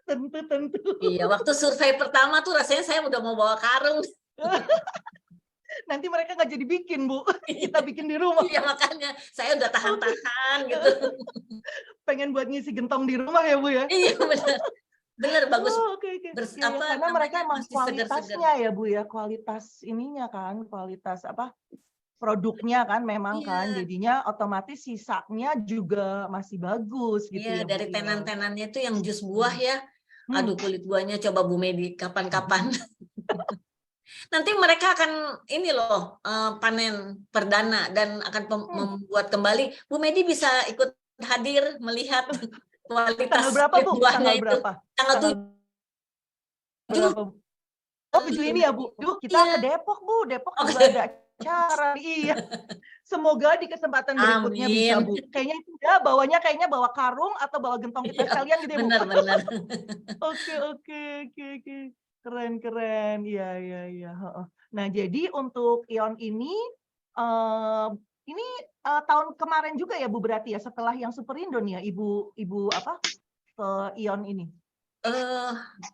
Ya, tentu. Iya, waktu survei pertama tuh rasanya saya udah mau bawa karung. Nanti mereka nggak jadi bikin Bu, kita bikin di rumah. Iya, makanya saya udah tahan-tahan gitu. Pengen buat ngisi gentong di rumah ya Bu ya? Iya, bener bagus. Karena mereka emang kualitasnya ya Bu ya, kualitas ininya kan, kualitas produknya kan memang kan, jadinya otomatis sisanya juga masih bagus gitu ya. Iya, dari tenan-tenannya itu yang jus buah ya. Aduh, kulit buahnya coba Bu Medi kapan-kapan. Nanti mereka akan ini loh panen perdana dan akan membuat kembali. Bu Medi bisa ikut hadir melihat kualitas tanggal berapa Bu? buahnya itu. Tanggal 7. Oh, 7 ini ya Bu. Kita ke Depok Bu. Depok juga ada acara. Iya. Semoga di kesempatan berikutnya bisa Bu. Kayaknya itu ya bawanya bawa karung atau bawa gentong kita sekalian gitu ya Bu. Benar. Oke. Keren. Iya. Nah, jadi untuk ION ini tahun kemarin juga ya Bu berarti ya, setelah yang Superindo nih ya Ibu ke ION ini?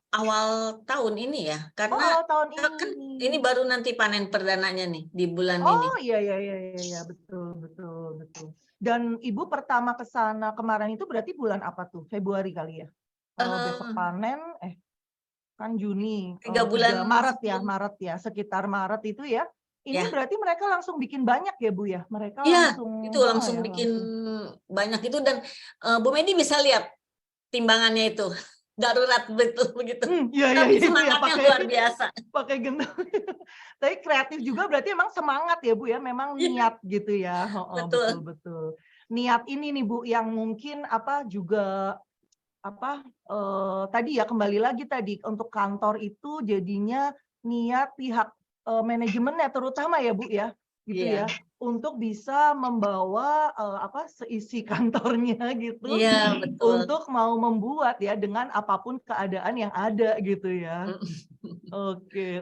Awal tahun ini ya, karena awal tahun ini. Kan ini baru nanti panen perdananya nih di bulan ini. Oh iya, betul. Dan Ibu pertama ke sana kemarin itu berarti bulan apa tuh? Februari kali ya? Kalau besok panen, kan Juni, 3 bulan Maret ya, sekitar Maret itu ya. Ini berarti mereka langsung bikin banyak ya Bu ya? Mereka langsung bikin banyak itu dan Bu Medi bisa lihat timbangannya itu. Darurat betul begitu. Tapi semangatnya luar biasa. Pakai gendong. Tapi kreatif juga berarti emang semangat ya Bu ya, memang niat gitu ya. Betul. Niat ini nih Bu yang mungkin juga tadi ya kembali lagi tadi untuk kantor itu jadinya niat pihak manajemennya terutama ya Bu ya, gitu ya, untuk bisa membawa seisi kantornya gitu, untuk mau membuat ya dengan apapun keadaan yang ada gitu ya. Oke.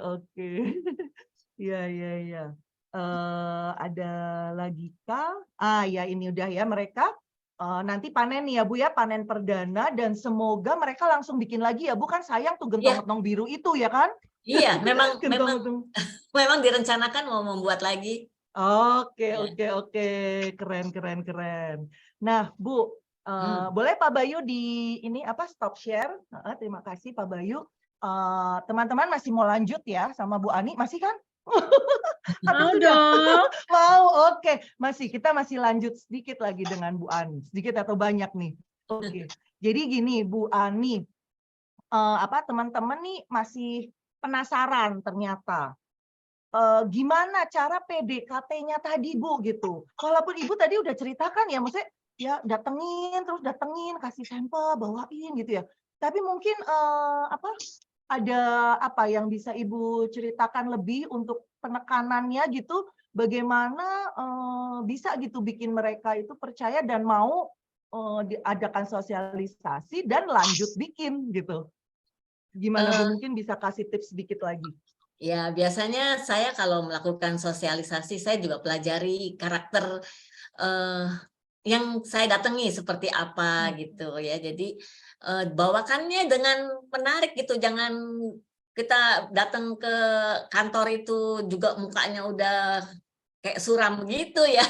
Iya. Ada lagi kah? Ya ini udah ya, mereka nanti panen nih ya Bu ya, panen perdana, dan semoga mereka langsung bikin lagi ya Bu, kan sayang tuh gentong-gentong biru itu ya kan? Iya, memang Gentong-gentong. memang direncanakan mau membuat lagi. Oke, Ya. oke, keren. Nah, Bu, boleh Pak Bayu di ini apa stop share? Terima kasih Pak Bayu. Teman-teman masih mau lanjut ya sama Bu Ani, masih kan? Mau dong. Mau, oke. Kita masih lanjut sedikit lagi dengan Bu Ani. Sedikit atau banyak nih? Oke. Jadi gini, Bu Ani, teman-teman nih masih penasaran ternyata. Gimana cara PDKT-nya tadi Bu gitu. Walaupun Ibu tadi udah ceritakan ya, maksudnya ya datengin, kasih sampel, bawain gitu ya. Tapi mungkin ada apa yang bisa Ibu ceritakan lebih untuk penekanannya gitu, bagaimana bisa gitu bikin mereka itu percaya dan mau diadakan sosialisasi dan lanjut bikin gitu. Gimana Bu, mungkin bisa kasih tips sedikit lagi. Ya, biasanya saya kalau melakukan sosialisasi, saya juga pelajari karakter yang saya datangi seperti apa gitu ya. Jadi bawakannya dengan menarik gitu, jangan kita datang ke kantor itu juga mukanya udah kayak suram gitu ya.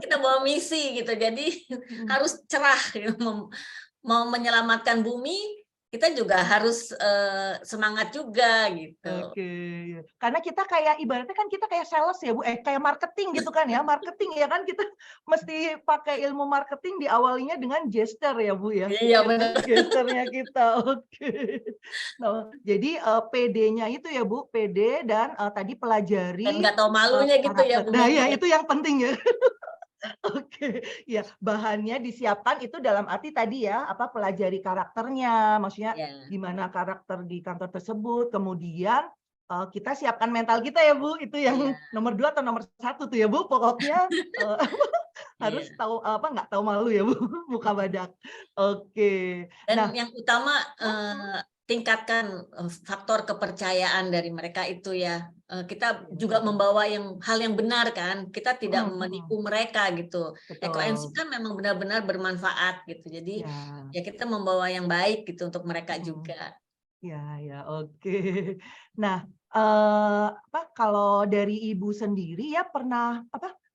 Kita bawa misi gitu, jadi harus cerah gitu. Mau menyelamatkan bumi, kita juga harus semangat juga gitu. Oke, karena kita kayak ibaratnya kan kita kayak sales ya Bu, kayak marketing gitu kan ya, marketing ya kan, kita mesti pakai ilmu marketing diawalinya dengan gesture ya Bu ya. Iya benar. Gesturnya kita, oke. Nah, jadi PD-nya itu ya Bu, PD dan tadi pelajari. Dan nggak tahu malunya gitu ya Bu. Nah ya itu yang penting ya. Oke, ya bahannya disiapkan itu dalam arti tadi ya, pelajari karakternya, maksudnya gimana karakter di kantor tersebut, kemudian kita siapkan mental kita ya Bu, itu yang nomor 2 atau nomor 1 tuh ya Bu, pokoknya harus tahu nggak tahu malu ya Bu, muka badak. Oke. Dan yang utama tingkatkan faktor kepercayaan dari mereka itu ya. Kita juga membawa hal yang benar kan, kita tidak menipu mereka gitu. Ekoenzim kan memang benar-benar bermanfaat gitu, jadi ya kita membawa yang baik gitu untuk mereka juga. Ya, oke. Nah, kalau dari Ibu sendiri ya pernah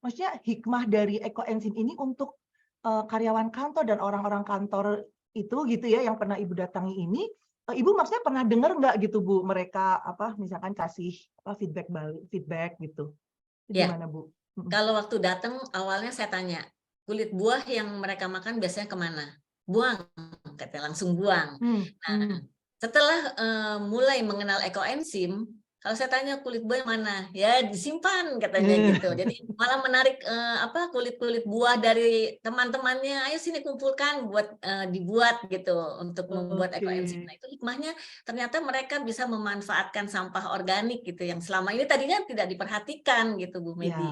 maksudnya hikmah dari ekoenzim ini untuk karyawan kantor dan orang-orang kantor itu gitu ya yang pernah Ibu datangi ini. Ibu maksudnya pernah dengar nggak gitu Bu, mereka misalkan kasih feedback gitu, gimana Bu? Kalau waktu datang awalnya saya tanya, kulit buah yang mereka makan biasanya kemana? Buang, katanya langsung buang. Nah, setelah mulai mengenal ekoenzim, kalau saya tanya kulit buah yang mana, ya disimpan katanya gitu. Jadi malah menarik kulit-kulit buah dari teman-temannya, ayo sini kumpulkan buat dibuat gitu untuk membuat ekoenzim. Nah itu hikmahnya ternyata mereka bisa memanfaatkan sampah organik gitu yang selama ini tadinya tidak diperhatikan gitu Bu Medi.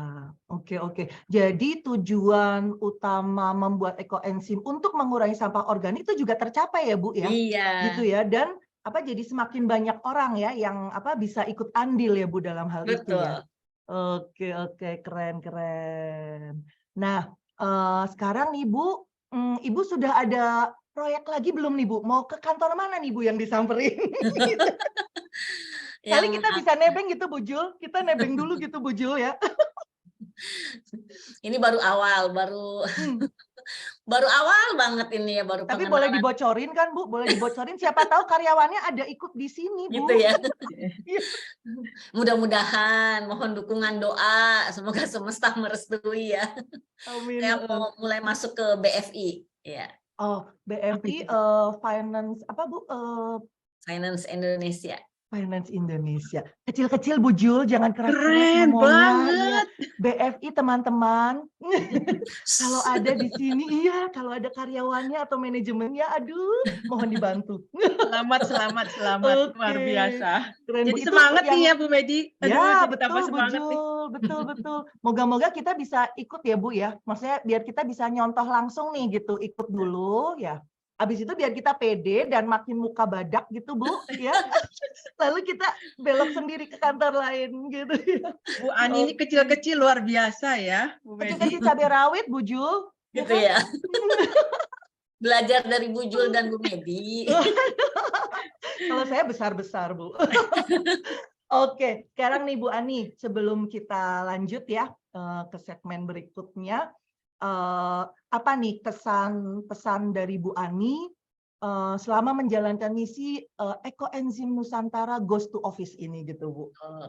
Ya, oke. Jadi tujuan utama membuat ekoenzim untuk mengurangi sampah organik itu juga tercapai ya Bu ya? Iya. Gitu ya, dan jadi semakin banyak orang ya yang bisa ikut andil ya Bu dalam hal itu ya. Oke, keren. Nah, sekarang nih Bu, Ibu sudah ada proyek lagi belum nih Bu? Mau ke kantor mana nih Bu yang disamperin? Kali kita bisa nebeng gitu Bu Jul, kita nebeng dulu gitu Bu Jul ya. Ini baru awal, baru awal banget ini ya, baru. Tapi boleh dibocorin kan Bu? Boleh dibocorin, siapa tahu karyawannya ada ikut di sini Bu. Gitu ya. Mudah-mudahan, mohon dukungan doa, semoga semesta merestui ya. Amin. Saya mau mulai masuk ke BFI ya. BFI Finance Bu? Finance Indonesia. Finance Indonesia. Kecil-kecil Bu Jul, jangan keras-keras Keren ngomongnya. banget. BFI teman-teman. Kalau ada di sini, kalau ada karyawannya atau manajemennya, aduh, mohon dibantu. Selamat. Luar biasa. Keren, jadi semangat nih ya Bu Medi. Ya, betul Bu Jul. Betul. Moga-moga kita bisa ikut ya Bu ya. Maksudnya biar kita bisa nyontoh langsung nih gitu, ikut dulu ya. Habis itu biar kita pede dan makin muka badak gitu Bu, ya. Lalu kita belok sendiri ke kantor lain gitu ya. Bu Ani ini kecil-kecil luar biasa ya, Bu Medi. Kecil-kecil cabai rawit, Bu Jul. Gitu ya. Belajar dari Bu Jul dan Bu Medi. Kalau saya besar-besar, Bu. Oke, sekarang nih Bu Ani, sebelum kita lanjut ya ke segmen berikutnya, apa nih pesan dari Bu Ani selama menjalankan misi Ekoenzim Nusantara Goes to Office ini gitu Bu?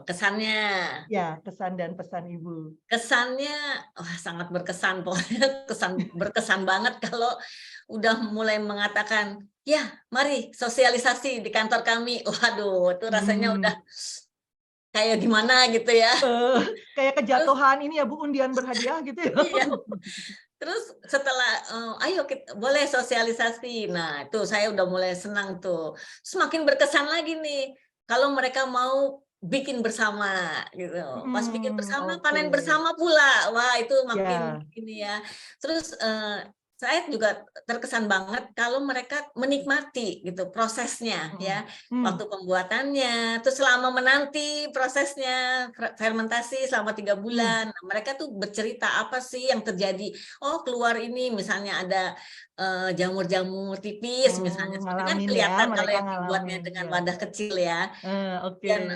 Kesannya? Ya, kesan dan pesan Ibu. Kesannya sangat berkesan, pokoknya berkesan banget kalau udah mulai mengatakan, ya mari sosialisasi di kantor kami. Waduh, itu rasanya udah kayak gimana gitu ya. Kayak kejatuhan ini ya Bu, undian berhadiah gitu ya. Iya. Terus setelah, ayo kita boleh sosialisasi. Nah itu saya udah mulai senang tuh. Semakin berkesan lagi nih, kalau mereka mau bikin bersama gitu. Pas bikin bersama, panen bersama pula. Wah itu makin ini ya. Terus saya juga terkesan banget kalau mereka menikmati gitu prosesnya ya, waktu pembuatannya, terus selama menanti prosesnya fermentasi selama 3 bulan, nah, mereka tuh bercerita apa sih yang terjadi. Oh keluar ini misalnya ada jamur-jamur tipis misalnya, kan kelihatan kalau yang dibuatnya dengan wadah kecil ya. Dan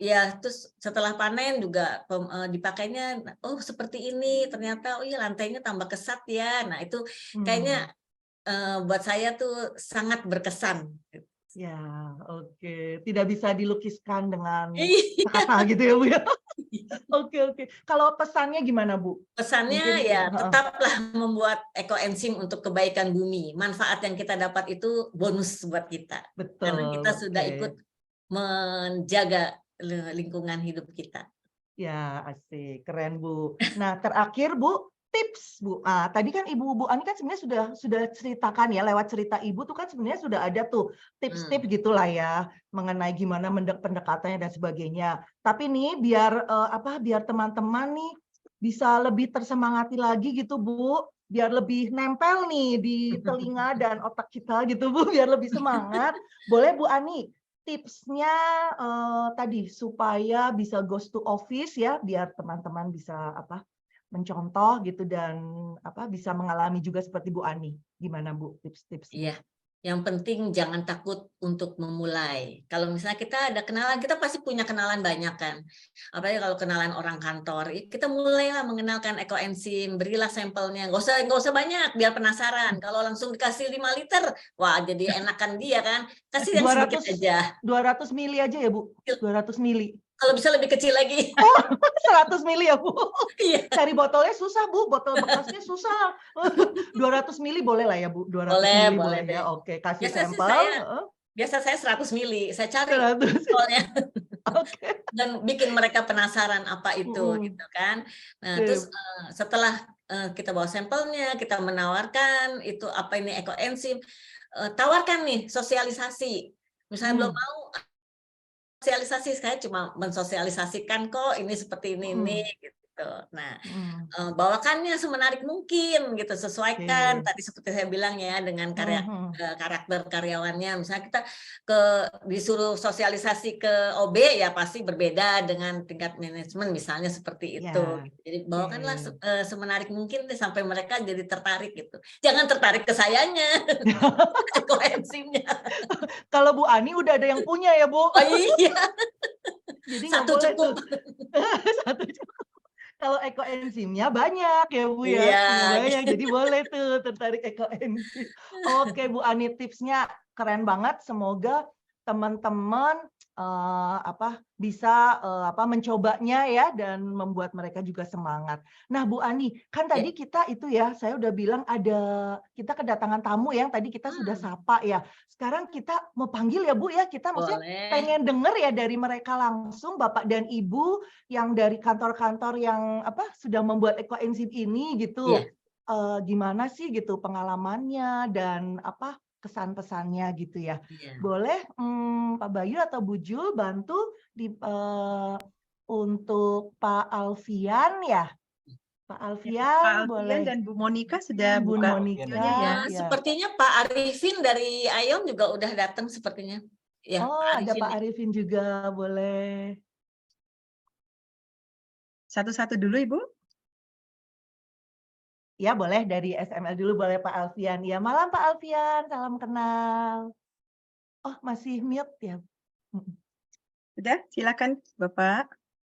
ya terus setelah panen juga dipakainya, oh seperti ini ternyata, oh iya lantainya tambah kesat ya. Nah itu kayaknya buat saya tuh sangat berkesan. Ya, oke. Tidak bisa dilukiskan dengan kata gitu ya Bu ya. Oke. Kalau pesannya gimana Bu? Pesannya ya tetaplah membuat ekoenzim untuk kebaikan bumi. Manfaat yang kita dapat itu bonus buat kita. Betul. Karena kita sudah ikut menjaga lingkungan hidup kita. Ya, asik, keren Bu. Nah, terakhir Bu, tips Bu. Tadi kan Bu Ani kan sebenarnya sudah ceritakan ya, lewat cerita Ibu tuh kan sebenarnya sudah ada tuh tips-tips gitulah ya mengenai gimana pendekatannya dan sebagainya. Tapi nih biar biar teman-teman nih bisa lebih tersemangati lagi gitu Bu, biar lebih nempel nih di telinga dan otak kita gitu Bu, biar lebih semangat. Boleh Bu Ani tipsnya tadi supaya bisa goes to office ya, biar teman-teman bisa mencontoh gitu dan bisa mengalami juga seperti Bu Ani. Gimana Bu tips-tipsnya? Iya, yang penting jangan takut untuk memulai. Kalau misalnya kita ada kenalan, kita pasti punya kenalan banyak kan. Apalagi kalau kenalan orang kantor, kita mulailah mengenalkan ekoenzim, berilah sampelnya. Nggak usah banyak, biar penasaran. Kalau langsung dikasih 5 liter, wah jadi enakan dia kan. Kasih yang sedikit aja. 200 mili aja ya Bu? 200 mili. Kalau bisa lebih kecil lagi. 100 mili ya Bu? Iya. Cari botolnya susah Bu, botol bekasnya susah. 200 mili boleh lah ya Bu? 200 mili boleh ya. Oke, kasih sampel. Biasa saya 100 mili, saya cari botolnya. Dan bikin mereka penasaran apa itu gitu kan. Nah, terus setelah kita bawa sampelnya, kita menawarkan itu apa ini ekoenzim, tawarkan nih sosialisasi. Misalnya belum mau sosialisasi, saya cuma mensosialisasikan kok ini seperti ini gitu. Nah, bawakannya semenarik mungkin gitu, sesuaikan tadi seperti saya bilang ya dengan karakter karyawannya. Misalnya kita disuruh sosialisasi ke OB ya pasti berbeda dengan tingkat manajemen misalnya seperti itu. Jadi bawakanlah semenarik mungkin deh sampai mereka jadi tertarik gitu. Jangan tertarik ke sayanya, ekoenzimnya. Kalau Bu Ani udah ada yang punya ya Bu. Oh iya. Jadi satu cukup. Satu cukup. Kalau ekoenzimnya banyak ya Bu ya. Iya. Banyak, jadi boleh tuh tertarik ekoenzim. Oke Bu Ani, tipsnya keren banget. Semoga teman-teman bisa mencobanya ya dan membuat mereka juga semangat. Nah Bu Ani, kan tadi kita itu ya, saya udah bilang kita kedatangan tamu yang tadi kita sudah sapa ya. Sekarang kita mau panggil ya Bu ya, kita maksudnya pengen denger ya dari mereka langsung, Bapak dan Ibu yang dari kantor-kantor yang sudah membuat ekoenzim ini gitu. Gimana sih gitu pengalamannya dan kesan-pesannya gitu ya. Boleh Pak Bayu atau Bu Jul bantu untuk Pak Alfian ya. Pak Pak Alfian Alfian boleh. dan Bu Monika sudah Bu buka Monika, videonya ya. ya. Sepertinya Pak Arifin dari Ayon juga udah datang sepertinya. Ya, Oh, Pak ada Arifin Pak ya. Arifin juga, boleh. Satu-satu dulu Ibu. Ya, boleh dari SML dulu, boleh Pak Alfian. Ya, malam Pak Alfian, salam kenal. Oh, masih mute ya. Sudah, silakan Bapak.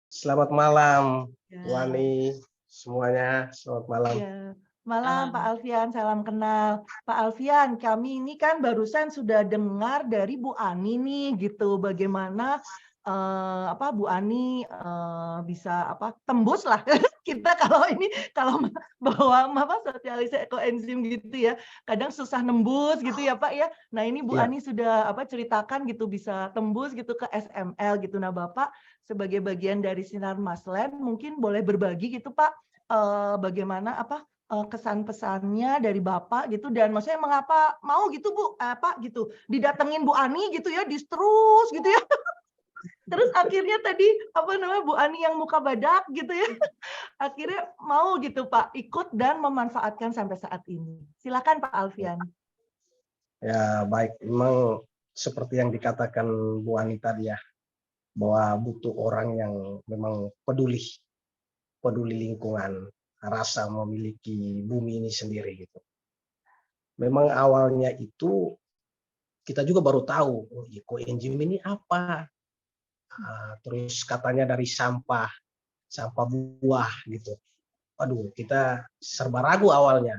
Selamat malam, Ya. Wani, semuanya. Selamat malam. Ya. Malam Pak Alfian, salam kenal. Pak Alfian, kami ini kan barusan sudah dengar dari Bu Ani nih gitu, bagaimana Bu Ani bisa tembus lah kita kalau ini bawa sosialisasi ekoenzim gitu ya, kadang susah nembus gitu ya Pak ya. Nah ini Bu Ani sudah ceritakan gitu bisa tembus gitu ke SML gitu. Nah Bapak sebagai bagian dari Sinar Maslen mungkin boleh berbagi gitu Pak, bagaimana kesan pesannya dari Bapak gitu, dan maksudnya mengapa mau gitu Bu gitu didatengin Bu Ani gitu ya, terus gitu ya. Terus akhirnya tadi Bu Ani yang muka badak gitu ya, akhirnya mau gitu Pak ikut dan memanfaatkan sampai saat ini. Silakan Pak Alfian. Ya baik, memang seperti yang dikatakan Bu Ani tadi ya, bahwa butuh orang yang memang peduli lingkungan, rasa memiliki bumi ini sendiri gitu. Memang awalnya itu kita juga baru tahu ekoenzim ini apa. Terus katanya dari sampah buah gitu. Aduh, kita serba ragu awalnya.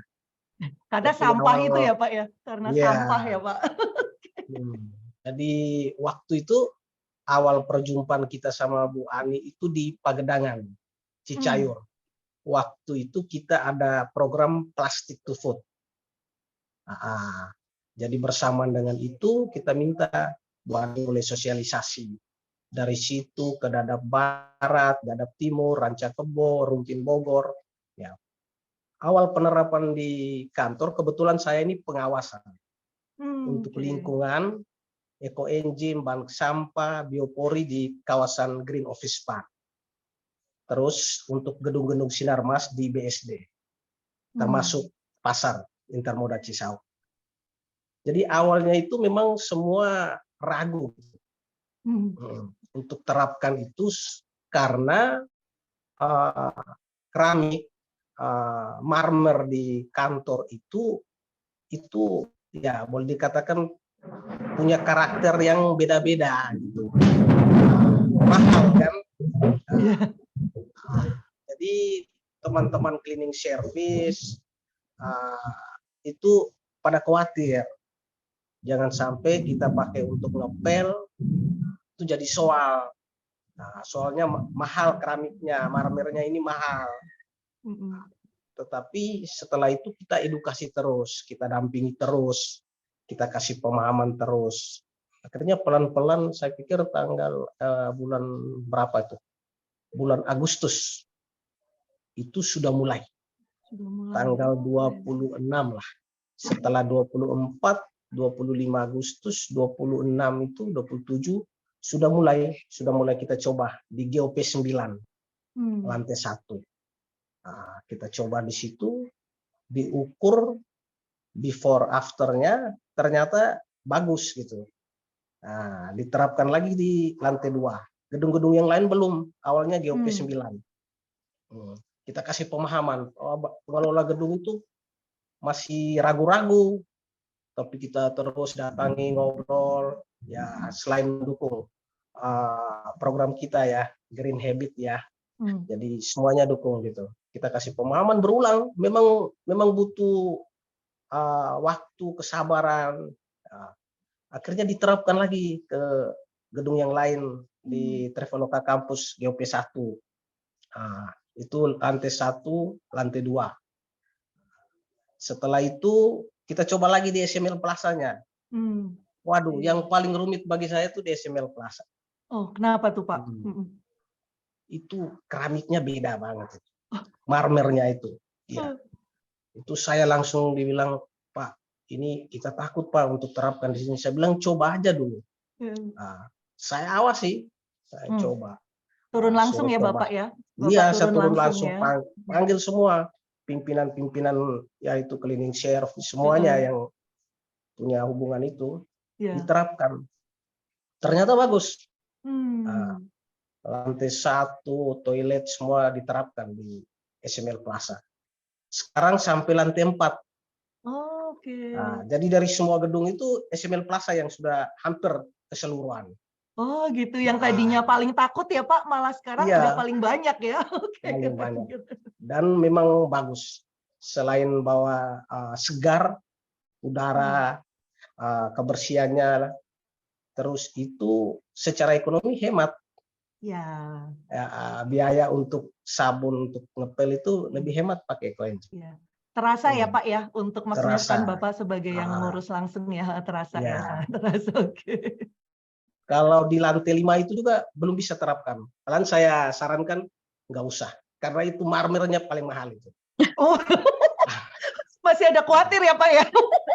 Karena Tapi sampah itu ya Pak ya, karena sampah ya Pak. Jadi waktu itu awal perjumpaan kita sama Bu Ani itu di Pagedangan, Cicayur. Waktu itu kita ada program Plastic to Food. Jadi bersamaan dengan itu kita minta Bu Ani oleh sosialisasi. Dari situ ke Dadap Barat, Dadap Timur, Rancakebo, Rumpin Bogor. Ya. Awal penerapan di kantor, kebetulan saya ini pengawasan. Untuk lingkungan, ekoenzim, bank sampah, biopori di kawasan Green Office Park. Terus untuk gedung-gedung Sinarmas di BSD, termasuk pasar Intermoda Cisauk. Jadi awalnya itu memang semua ragu untuk terapkan itu karena keramik marmer di kantor itu ya boleh dikatakan punya karakter yang beda-beda gitu, mahal kan. Jadi teman-teman cleaning service itu pada khawatir jangan sampai kita pakai untuk ngepel itu jadi soal. Nah, soalnya mahal keramiknya, marmernya ini mahal. Tetapi setelah itu kita edukasi terus, kita dampingi terus, kita kasih pemahaman terus. Akhirnya pelan-pelan saya pikir tanggal bulan berapa itu? Bulan Agustus itu sudah mulai. Tanggal 26 lah. Setelah 24, 25 Agustus, 26 itu 27 sudah mulai kita coba di GOP 9 lantai 1. Nah, kita coba di situ, diukur before afternya ternyata bagus gitu. Nah, diterapkan lagi di lantai 2. Gedung-gedung yang lain belum, awalnya GOP 9. Kita kasih pemahaman, pengelola gedung itu masih ragu-ragu, tapi kita terus datangi, ngobrol, ya selain mendukung program kita ya, Green Habit ya, jadi semuanya dukung gitu. Kita kasih pemahaman berulang, memang butuh waktu, kesabaran. Akhirnya diterapkan lagi ke gedung yang lain di Traveloka Campus GOP 1. Itu lantai 1, lantai 2. Setelah itu kita coba lagi di SML Plaza-nya. Waduh, yang paling rumit bagi saya itu di SML Plaza. Oh, kenapa tuh Pak? Itu keramiknya beda banget. Marmernya itu. Ya. Itu saya langsung dibilang, Pak, ini kita takut Pak untuk terapkan di sini. Saya bilang coba aja dulu. Saya awasi, saya coba. Turun langsung suruh ya ke Bapak ya? Iya, Bapak saya turun langsung ya? panggil semua pimpinan-pimpinan yaitu cleaning service semuanya yang punya hubungan itu diterapkan. Ternyata bagus. Nah, lantai 1, toilet semua diterapkan di SML Plaza. Sekarang sampai lantai 4. Nah, jadi dari semua gedung itu SML Plaza yang sudah hampir keseluruhan. Oh gitu, yang tadinya paling takut ya Pak, malah sekarang udah paling banyak ya. Paling banyak. Dan memang bagus. Selain bahwa segar, udara, kebersihannya, terus itu secara ekonomi hemat. Ya. Biaya untuk sabun, untuk ngepel itu lebih hemat pakai EcoEngine. Ya. Terasa ya Pak ya, untuk maksudnya kan Bapak sebagai yang ngurus langsung ya, terasa ya, sangat terasa. Kalau di lantai 5 itu juga belum bisa terapkan. Kalian saya sarankan nggak usah, karena itu marmernya paling mahal itu. Oh, masih ada khawatir ya Pak ya?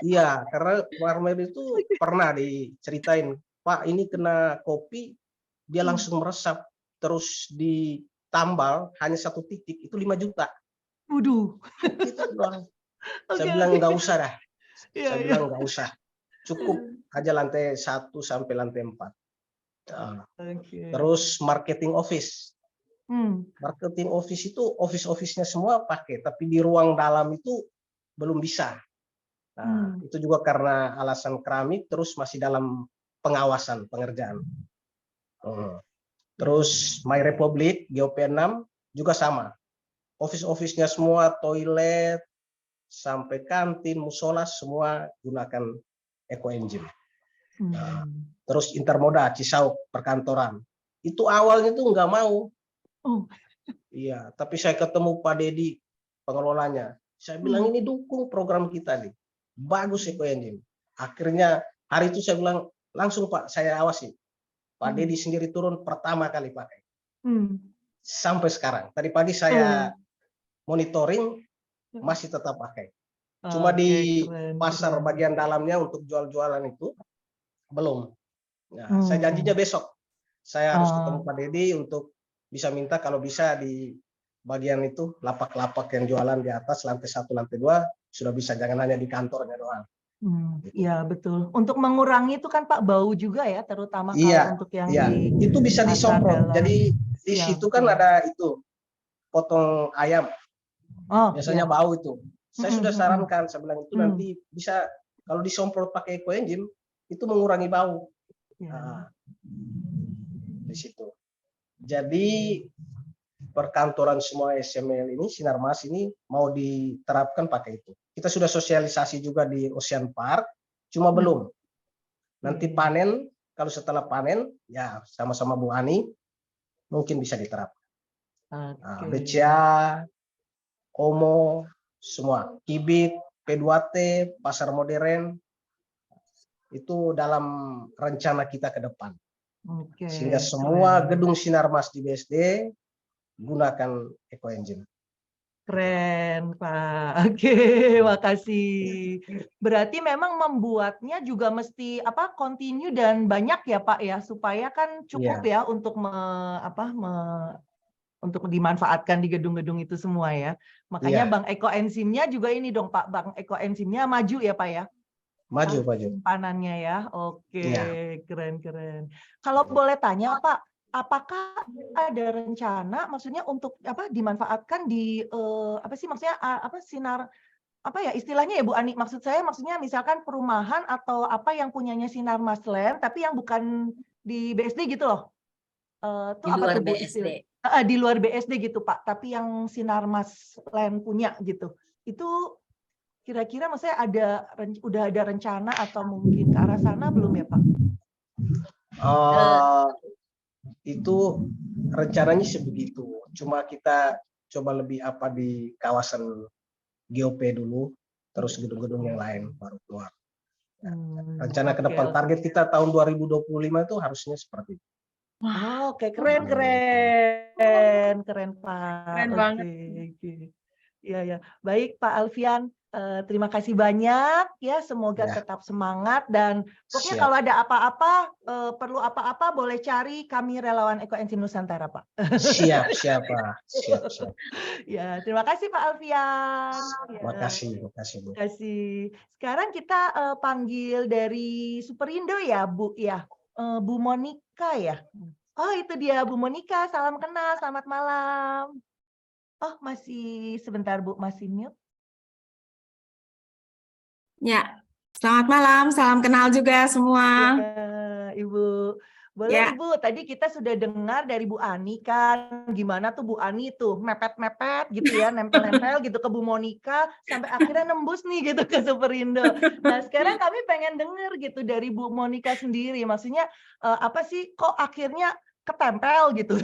Iya, karena marmer itu pernah diceritain, Pak ini kena kopi, dia langsung meresap, terus ditambal hanya 1 titik, itu 5 juta. Waduh. Itu doang. Saya bilang nggak usah dah. Saya bilang nggak usah. Cukup aja lantai 1 sampai lantai 4. Terus marketing office. Marketing office itu office-nya semua pakai, tapi di ruang dalam itu belum bisa. Nah, itu juga karena alasan keramik, terus masih dalam pengawasan pengerjaan. Terus My Republic, GOP6 juga sama. Office-nya semua, toilet, sampai kantin, musola, semua gunakan EcoEngine. Terus Intermoda, Cisauk, perkantoran. Itu awalnya tuh nggak mau. Iya, tapi saya ketemu Pak Dedi, pengelolanya. Saya bilang ini dukung program kita nih. Bagus EcoEngine. Akhirnya hari itu saya bilang, langsung Pak, saya awasi. Pak Dedi sendiri turun pertama kali pakai. Sampai sekarang. Tadi pagi saya monitoring, masih tetap pakai. Cuma di pasar bagian dalamnya untuk jual-jualan itu, belum. Nah, saya janjinya besok. Saya harus ketemu Pak Dedi untuk bisa minta kalau bisa di bagian itu, lapak-lapak yang jualan di atas, lantai 1, lantai 2, sudah bisa, jangan hanya di kantornya doang. Iya betul. Untuk mengurangi itu kan Pak bau juga ya, terutama kalau untuk yang itu bisa disemprot. Jadi di situ kan ada itu potong ayam. Biasanya bau itu. Saya sudah sarankan, saya bilang itu nanti bisa kalau disemprot pakai EcoEngine itu mengurangi bau. Di situ. Jadi perkantoran semua SML ini, Sinarmas ini mau diterapkan pakai itu. Kita sudah sosialisasi juga di Ocean Park, cuma belum. Nanti panen, kalau setelah panen, ya sama-sama Bu Ani, mungkin bisa diterapkan. BCA, Omo, semua. Kibit, P2T, Pasar Modern, itu dalam rencana kita ke depan. Sehingga semua gedung Sinarmas di BSD gunakan EcoEngine. Keren Pak. Oke, makasih. Berarti memang membuatnya juga mesti continue dan banyak ya Pak ya, supaya kan cukup ya untuk untuk dimanfaatkan di gedung-gedung itu semua ya. Makanya Bank EcoEngine-nya juga ini dong Pak, Bank EcoEngine-nya maju ya Pak ya. Maju. Simpanannya ya. Oke, keren. Kalau boleh tanya Pak, apakah ada rencana maksudnya untuk dimanfaatkan di sinar istilahnya ya Bu Ani, maksudnya misalkan perumahan atau apa yang punyanya Sinarmas Land tapi yang bukan di BSD gitu loh. Di luar BSD. Di luar BSD gitu Pak, tapi yang Sinarmas Land punya gitu. Itu kira-kira maksudnya udah ada rencana atau mungkin ke arah sana belum ya Pak? Itu rencananya sebegitu. Cuma kita coba lebih di kawasan GOP dulu, terus gedung-gedung yang lain baru keluar. Rencana ke depan, target kita tahun 2025 itu harusnya seperti itu. Oke, keren Pak. Keren banget. Ya. Baik Pak Alfian, terima kasih banyak ya. Semoga Ya. tetap semangat dan pokoknya Siap. kalau ada apa-apa, perlu apa-apa boleh cari kami relawan Ekoenzim Nusantara, Pak. Siap, Pak. Siap. Ya, terima kasih Pak Alfian. Ya. Makasih, Bu. Terima kasih. Sekarang kita panggil dari Superindo ya, Bu ya. Bu Monika ya. Oh, itu dia Bu Monika. Salam kenal, selamat malam. Oh, masih sebentar Bu, masih mute. Ya, selamat malam, salam kenal juga semua. Ya, Ibu. Boleh Ya. Ibu, tadi kita sudah dengar dari Bu Ani kan, gimana tuh Bu Ani tuh mepet-mepet gitu ya, nempel-nempel gitu ke Bu Monika, sampai akhirnya nembus nih gitu ke Superindo. Nah sekarang kami pengen denger gitu dari Bu Monika sendiri, maksudnya apa sih kok akhirnya ketempel gitu.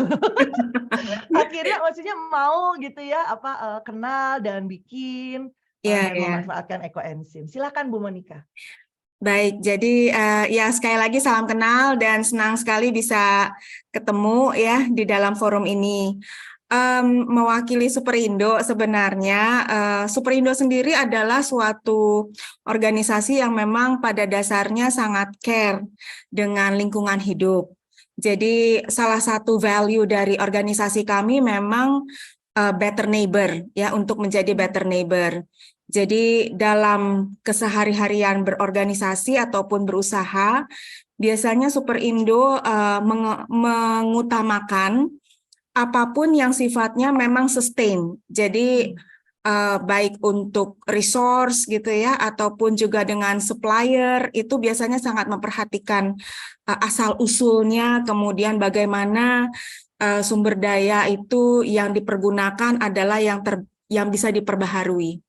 Akhirnya maksudnya mau gitu ya, kenal dan bikin dan memanfaatkan Ekoenzim. Silakan Bu Monika. Baik, jadi ya sekali lagi salam kenal dan senang sekali bisa ketemu ya di dalam forum ini. Mewakili Superindo sebenarnya, Superindo sendiri adalah suatu organisasi yang memang pada dasarnya sangat care dengan lingkungan hidup. Jadi salah satu value dari organisasi kami memang better neighbor ya, untuk menjadi better neighbor. Jadi dalam kesehari-harian berorganisasi ataupun berusaha, biasanya Superindo mengutamakan apapun yang sifatnya memang sustain. Jadi baik untuk resource gitu ya, ataupun juga dengan supplier, itu biasanya sangat memperhatikan asal-usulnya, kemudian bagaimana sumber daya itu yang dipergunakan adalah yang bisa diperbaharui.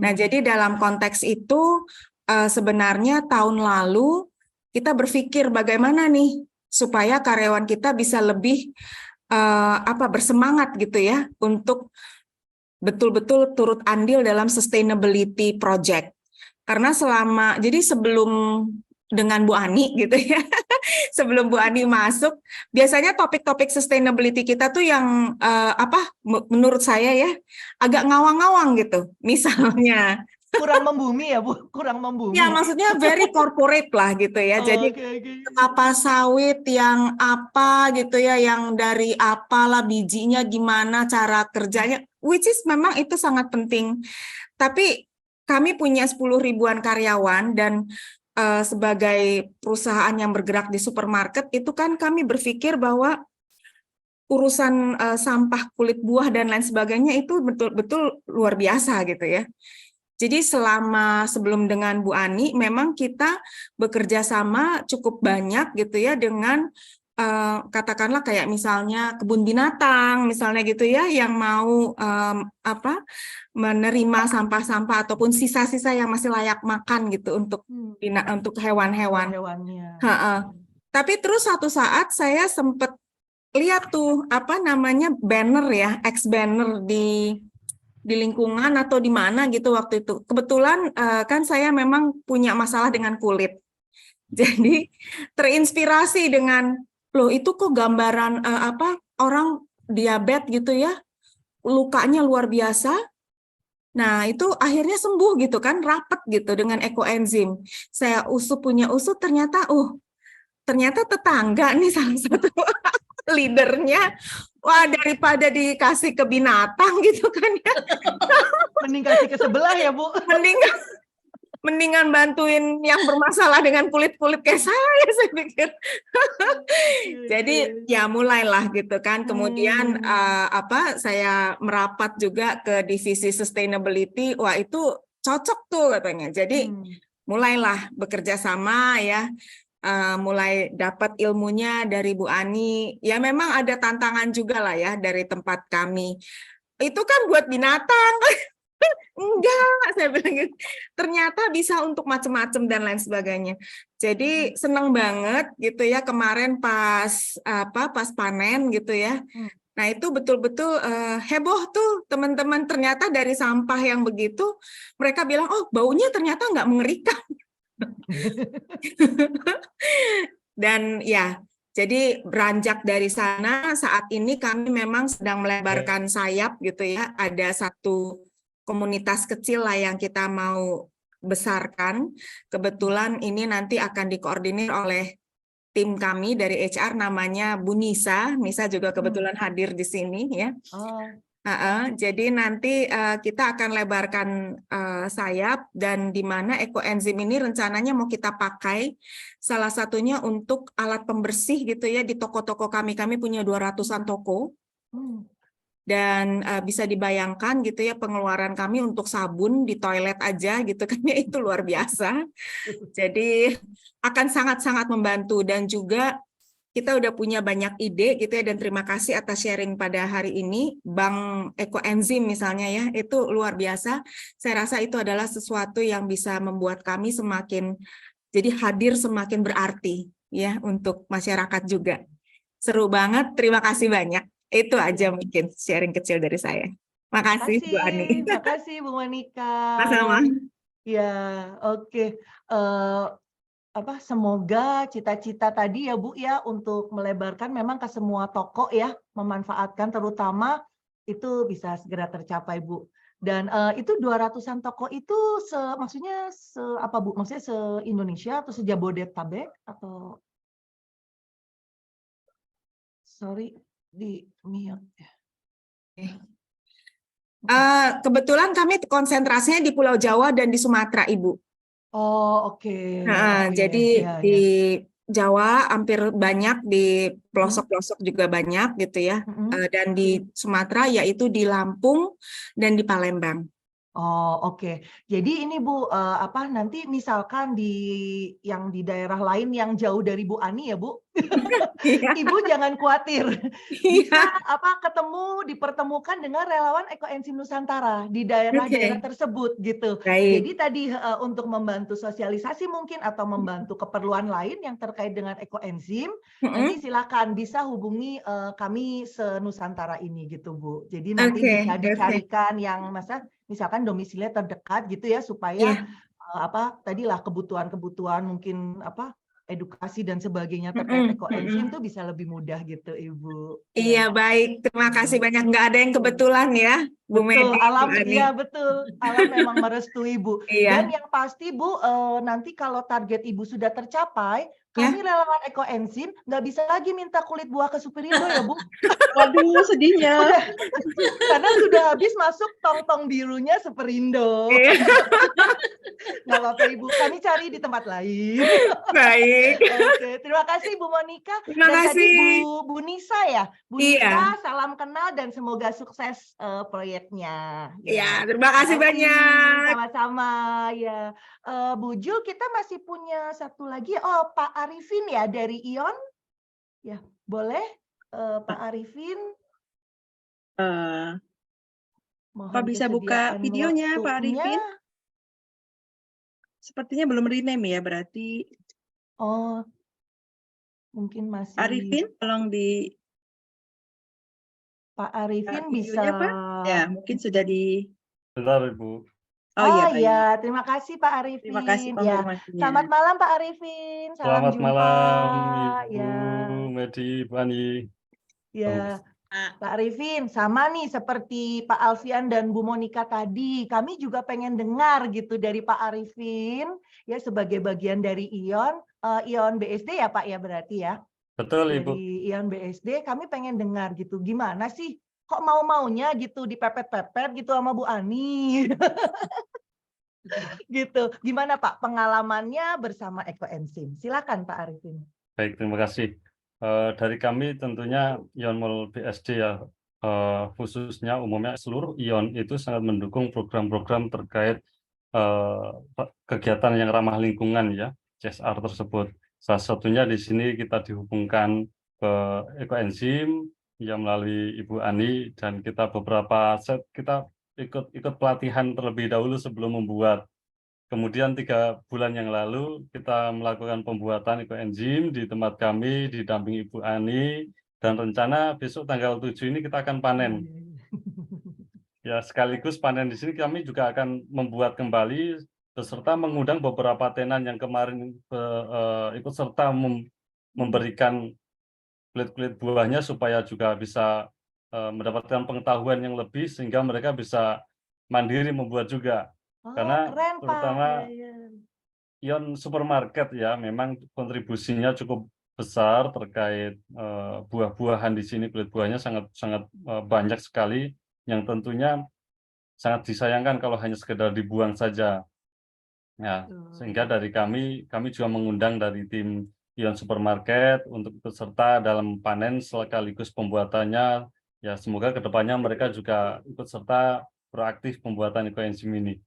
Nah, jadi dalam konteks itu sebenarnya tahun lalu kita berpikir bagaimana nih supaya karyawan kita bisa lebih bersemangat gitu ya untuk betul-betul turut andil dalam sustainability project. Karena sebelum dengan Bu Ani gitu ya, sebelum Bu Ani masuk, biasanya topik-topik sustainability kita tuh yang menurut saya ya agak ngawang-ngawang gitu. Misalnya kurang membumi ya Bu, kurang membumi. Ya maksudnya very corporate lah gitu ya. Jadi kelapa sawit yang apa gitu ya, yang dari apalah bijinya gimana cara kerjanya, which is memang itu sangat penting. Tapi kami punya 10 ribuan karyawan dan sebagai perusahaan yang bergerak di supermarket itu kan kami berpikir bahwa urusan sampah kulit buah dan lain sebagainya itu betul-betul luar biasa gitu ya. Jadi sebelum dengan Bu Ani memang kita bekerja sama cukup banyak gitu ya dengan katakanlah kayak misalnya kebun binatang misalnya gitu ya, yang mau menerima sampah-sampah ataupun sisa-sisa yang masih layak makan gitu untuk hewan-hewan. Tapi terus suatu saat saya sempat lihat tuh banner ya, banner di lingkungan atau di mana gitu waktu itu. Kebetulan kan saya memang punya masalah dengan kulit. Jadi terinspirasi dengan loh itu kok gambaran orang diabetes gitu ya, lukanya luar biasa. Nah itu akhirnya sembuh gitu kan, rapet gitu dengan Ekoenzim. Saya punya usut ternyata tetangga nih salah satu leadernya. Wah, daripada dikasih ke binatang gitu kan ya. Mending kasih ke sebelah ya Bu. Mendingan bantuin yang bermasalah dengan kulit-kulit kayak saya pikir. Jadi ya mulailah gitu kan. Kemudian saya merapat juga ke divisi sustainability. Wah, itu cocok tuh katanya. Jadi mulailah bekerja sama ya. Mulai dapat ilmunya dari Bu Ani. Ya memang ada tantangan juga lah ya dari tempat kami. Itu kan buat binatang. Enggak, saya bilang gitu. Ternyata bisa untuk macam-macam dan lain sebagainya. Jadi senang banget gitu ya kemarin pas panen gitu ya. Nah itu betul-betul heboh tuh teman-teman, ternyata dari sampah yang begitu mereka bilang oh baunya ternyata nggak mengerikan. Dan ya, jadi beranjak dari sana saat ini kami memang sedang melebarkan sayap gitu ya. Ada satu komunitas kecil lah yang kita mau besarkan. Kebetulan ini nanti akan dikoordinir oleh tim kami dari HR namanya Bu Nisa. Nisa juga kebetulan hadir di sini ya. Jadi nanti kita akan lebarkan sayap dan di mana ekoenzim ini rencananya mau kita pakai salah satunya untuk alat pembersih gitu ya di toko-toko kami. Kami punya 200-an toko. Dan bisa dibayangkan gitu ya pengeluaran kami untuk sabun di toilet aja gitu kan ya itu luar biasa. Jadi akan sangat-sangat membantu dan juga kita udah punya banyak ide gitu ya dan terima kasih atas sharing pada hari ini. Bank Ekoenzim misalnya ya, itu luar biasa. Saya rasa itu adalah sesuatu yang bisa membuat kami semakin jadi hadir semakin berarti ya untuk masyarakat juga. Seru banget, terima kasih banyak. Itu aja mungkin sharing kecil dari saya. Makasih Bu Ani. Makasih Bu Monica. Sama-sama. Ya, oke. Semoga cita-cita tadi ya Bu ya untuk melebarkan memang ke semua toko ya, memanfaatkan terutama itu bisa segera tercapai Bu. Dan itu 200-an toko itu maksudnya apa Bu? Maksudnya se-Indonesia atau se-Jabodetabek atau sorry di mute ya. Kebetulan kami konsentrasinya di Pulau Jawa dan di Sumatera Ibu. Oh, oke. Jadi di Jawa hampir banyak, di pelosok-pelosok juga banyak gitu ya. Dan di Sumatera yaitu di Lampung dan di Palembang. Oh, oke. Jadi ini Bu, nanti misalkan yang di daerah lain yang jauh dari Bu Ani ya Bu, Ibu jangan khawatir. Bisa dipertemukan dengan relawan Ekoenzim Nusantara di daerah-daerah tersebut gitu. Jadi tadi untuk membantu sosialisasi mungkin atau membantu keperluan lain yang terkait dengan Ekoenzim, nanti silakan bisa hubungi kami se-Nusantara ini gitu Bu. Jadi nanti bisa dicarikan yang misalkan domisilinya terdekat gitu ya supaya tadilah kebutuhan-kebutuhan mungkin edukasi dan sebagainya terkait Ekoenzim itu bisa lebih mudah gitu Ibu. Iya baik, terima kasih banyak. Nggak ada yang kebetulan ya Bu Medi. Alam iya betul, alam memang merestui Bu. Dan yang pasti Bu, nanti kalau target Ibu sudah tercapai, kami relawan Ekoenzim nggak bisa lagi minta kulit buah ke Superindo ya Bu. Waduh sedihnya. Karena sudah habis masuk tong-tong birunya Superindo. Nggak apa-apa Ibu, kami cari di tempat lain. Baik. Oke, terima kasih Bu Monica. Terima kasih. Bu Nisa ya. Bu Nisa, salam kenal dan semoga sukses proyeknya. Ya, terima kasih banyak. Sama-sama ya. Bu Jul, kita masih punya satu lagi. Oh, Pak Arifin ya dari ION. Ya, boleh Pak Arifin. Pak bisa buka videonya Pak Arifin? Sepertinya belum rename ya berarti. Oh, mungkin masih. Arifin, tolong di. Pak Arifin bisa. Pak? Ya, mungkin sudah di. Bentar Ibu. Oh iya, terima kasih Pak Arifin. Terima kasih konfirmasinya. Selamat malam Pak Arifin. Selamat malam Ibu ya. Medi, Bu Ani. Ya, Pak Arifin, sama nih seperti Pak Alfian dan Bu Monica tadi, kami juga pengen dengar gitu dari Pak Arifin ya sebagai bagian dari ION, ION BSD ya Pak ya berarti ya. Betul Ibu. Dari ION BSD kami pengen dengar gitu, gimana sih kok mau-maunya gitu dipepet-pepet gitu sama Bu Ani. Gitu. Gimana Pak pengalamannya bersama Ekoenzim? Silakan Pak Arifin. Baik, terima kasih. Dari kami tentunya ION Mall BSD ya, khususnya umumnya seluruh ION itu sangat mendukung program-program terkait kegiatan yang ramah lingkungan ya, CSR tersebut. Salah satunya di sini kita dihubungkan ke Ekoenzim yang melalui Ibu Ani dan kita kita ikut pelatihan terlebih dahulu sebelum membuat. Kemudian 3 bulan yang lalu kita melakukan pembuatan Ekoenzim di tempat kami didampingi Ibu Ani dan rencana besok tanggal 7 ini kita akan panen. Ya sekaligus panen di sini kami juga akan membuat kembali beserta mengundang beberapa tenan yang kemarin ikut serta memberikan kulit-kulit buahnya supaya juga bisa mendapatkan pengetahuan yang lebih sehingga mereka bisa mandiri membuat juga. Karena Keren, Pak. terutama Ya, ya. Ion Supermarket ya memang kontribusinya cukup besar terkait buah-buahan di sini, kulit buahnya sangat banyak sekali yang tentunya sangat disayangkan kalau hanya sekedar dibuang saja. Ya, sehingga dari kami juga mengundang dari tim Ion Supermarket untuk ikut serta dalam panen sekaligus pembuatannya. Ya, semoga kedepannya mereka juga ikut serta proaktif pembuatan ekoenzim ini.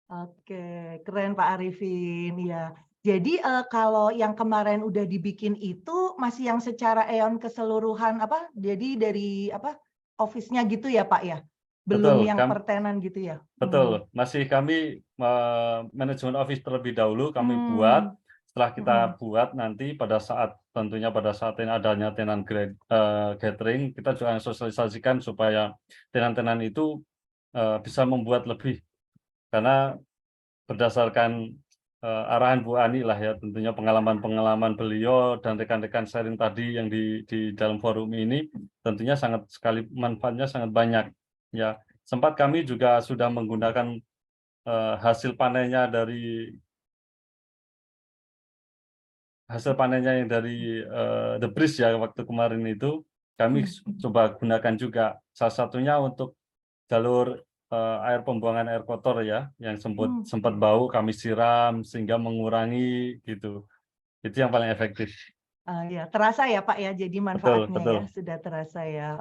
Oke, keren Pak Arifin. Ya, jadi kalau yang kemarin udah dibikin itu masih yang secara EON keseluruhan apa? Jadi dari apa? Office-nya gitu ya Pak ya? Belum Betul, yang pertenan gitu ya? betul. Masih kami manajemen office terlebih dahulu kami buat. Setelah kita buat nanti pada saat tentunya pada saat ini adanya tenan gathering, kita juga sosialisasikan supaya tenan-tenan itu bisa membuat lebih. Karena berdasarkan arahan Bu Ani lah ya, tentunya pengalaman-pengalaman beliau dan rekan-rekan sharing tadi yang di dalam forum ini, tentunya sangat sekali manfaatnya sangat banyak. Ya, sempat kami juga sudah menggunakan hasil panennya yang dari The Breeze ya waktu kemarin itu kami coba gunakan juga, salah satunya untuk jalur air pembuangan air kotor ya yang sempat bau kami siram sehingga mengurangi gitu. Itu yang paling efektif. Ya, terasa ya Pak ya, jadi manfaatnya betul. ya sudah terasa ya.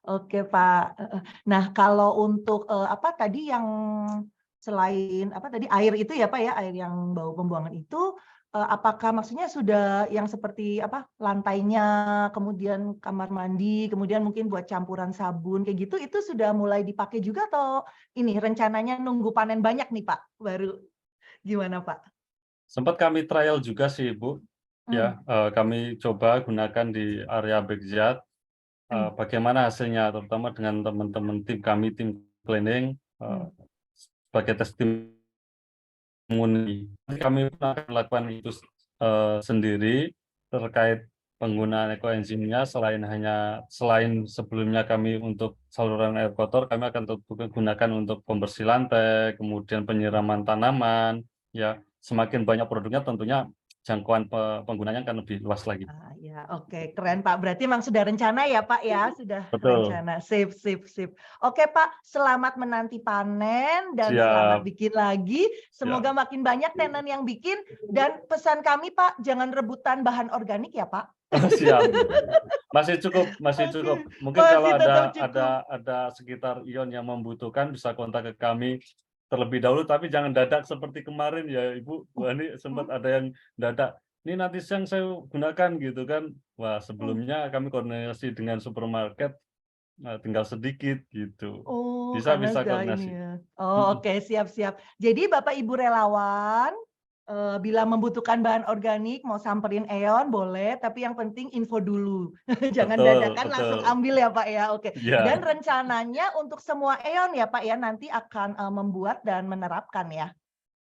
Oke Pak. Nah kalau untuk apa tadi yang selain apa tadi air itu ya Pak ya, air yang bau pembuangan itu apakah maksudnya sudah yang seperti apa lantainya, kemudian kamar mandi, kemudian mungkin buat campuran sabun kayak gitu, itu sudah mulai dipakai juga atau ini rencananya nunggu panen banyak nih Pak baru gimana Pak? Sempat kami trial juga sih Bu, ya kami coba gunakan di area backyard. Bagaimana hasilnya, terutama dengan teman-teman tim kami, tim cleaning sebagai testimoni. Kami akan melakukan itu sendiri terkait penggunaan ekoenzimnya. Selain sebelumnya kami untuk saluran air kotor, kami akan gunakan untuk pembersih lantai, kemudian penyiraman tanaman. Ya, semakin banyak produknya tentunya jangkauan penggunanya akan lebih luas lagi. Ya, oke, keren Pak. Berarti memang sudah rencana ya Pak ya, sudah rencana. Sip. Oke Pak, selamat menanti panen dan selamat bikin lagi. Semoga makin banyak tenan yang bikin. Dan pesan kami Pak, jangan rebutan bahan organik ya Pak. Siap. Masih cukup. Mungkin kalau ada sekitar Ion yang membutuhkan bisa kontak ke kami terlebih dahulu, tapi jangan dadak seperti kemarin ya Ibu. Bu Ani sempat ada yang dadak. Ini nanti siang saya gunakan gitu kan. Wah, sebelumnya kami koordinasi dengan supermarket, tinggal sedikit gitu. Bisa koordinasi. Ya. Oke, siap. Jadi Bapak Ibu relawan, bila membutuhkan bahan organik, mau samperin EON boleh, tapi yang penting info dulu. Jangan dadakan langsung ambil ya Pak ya. Oke. Dan rencananya untuk semua EON ya Pak ya, nanti akan membuat dan menerapkan ya.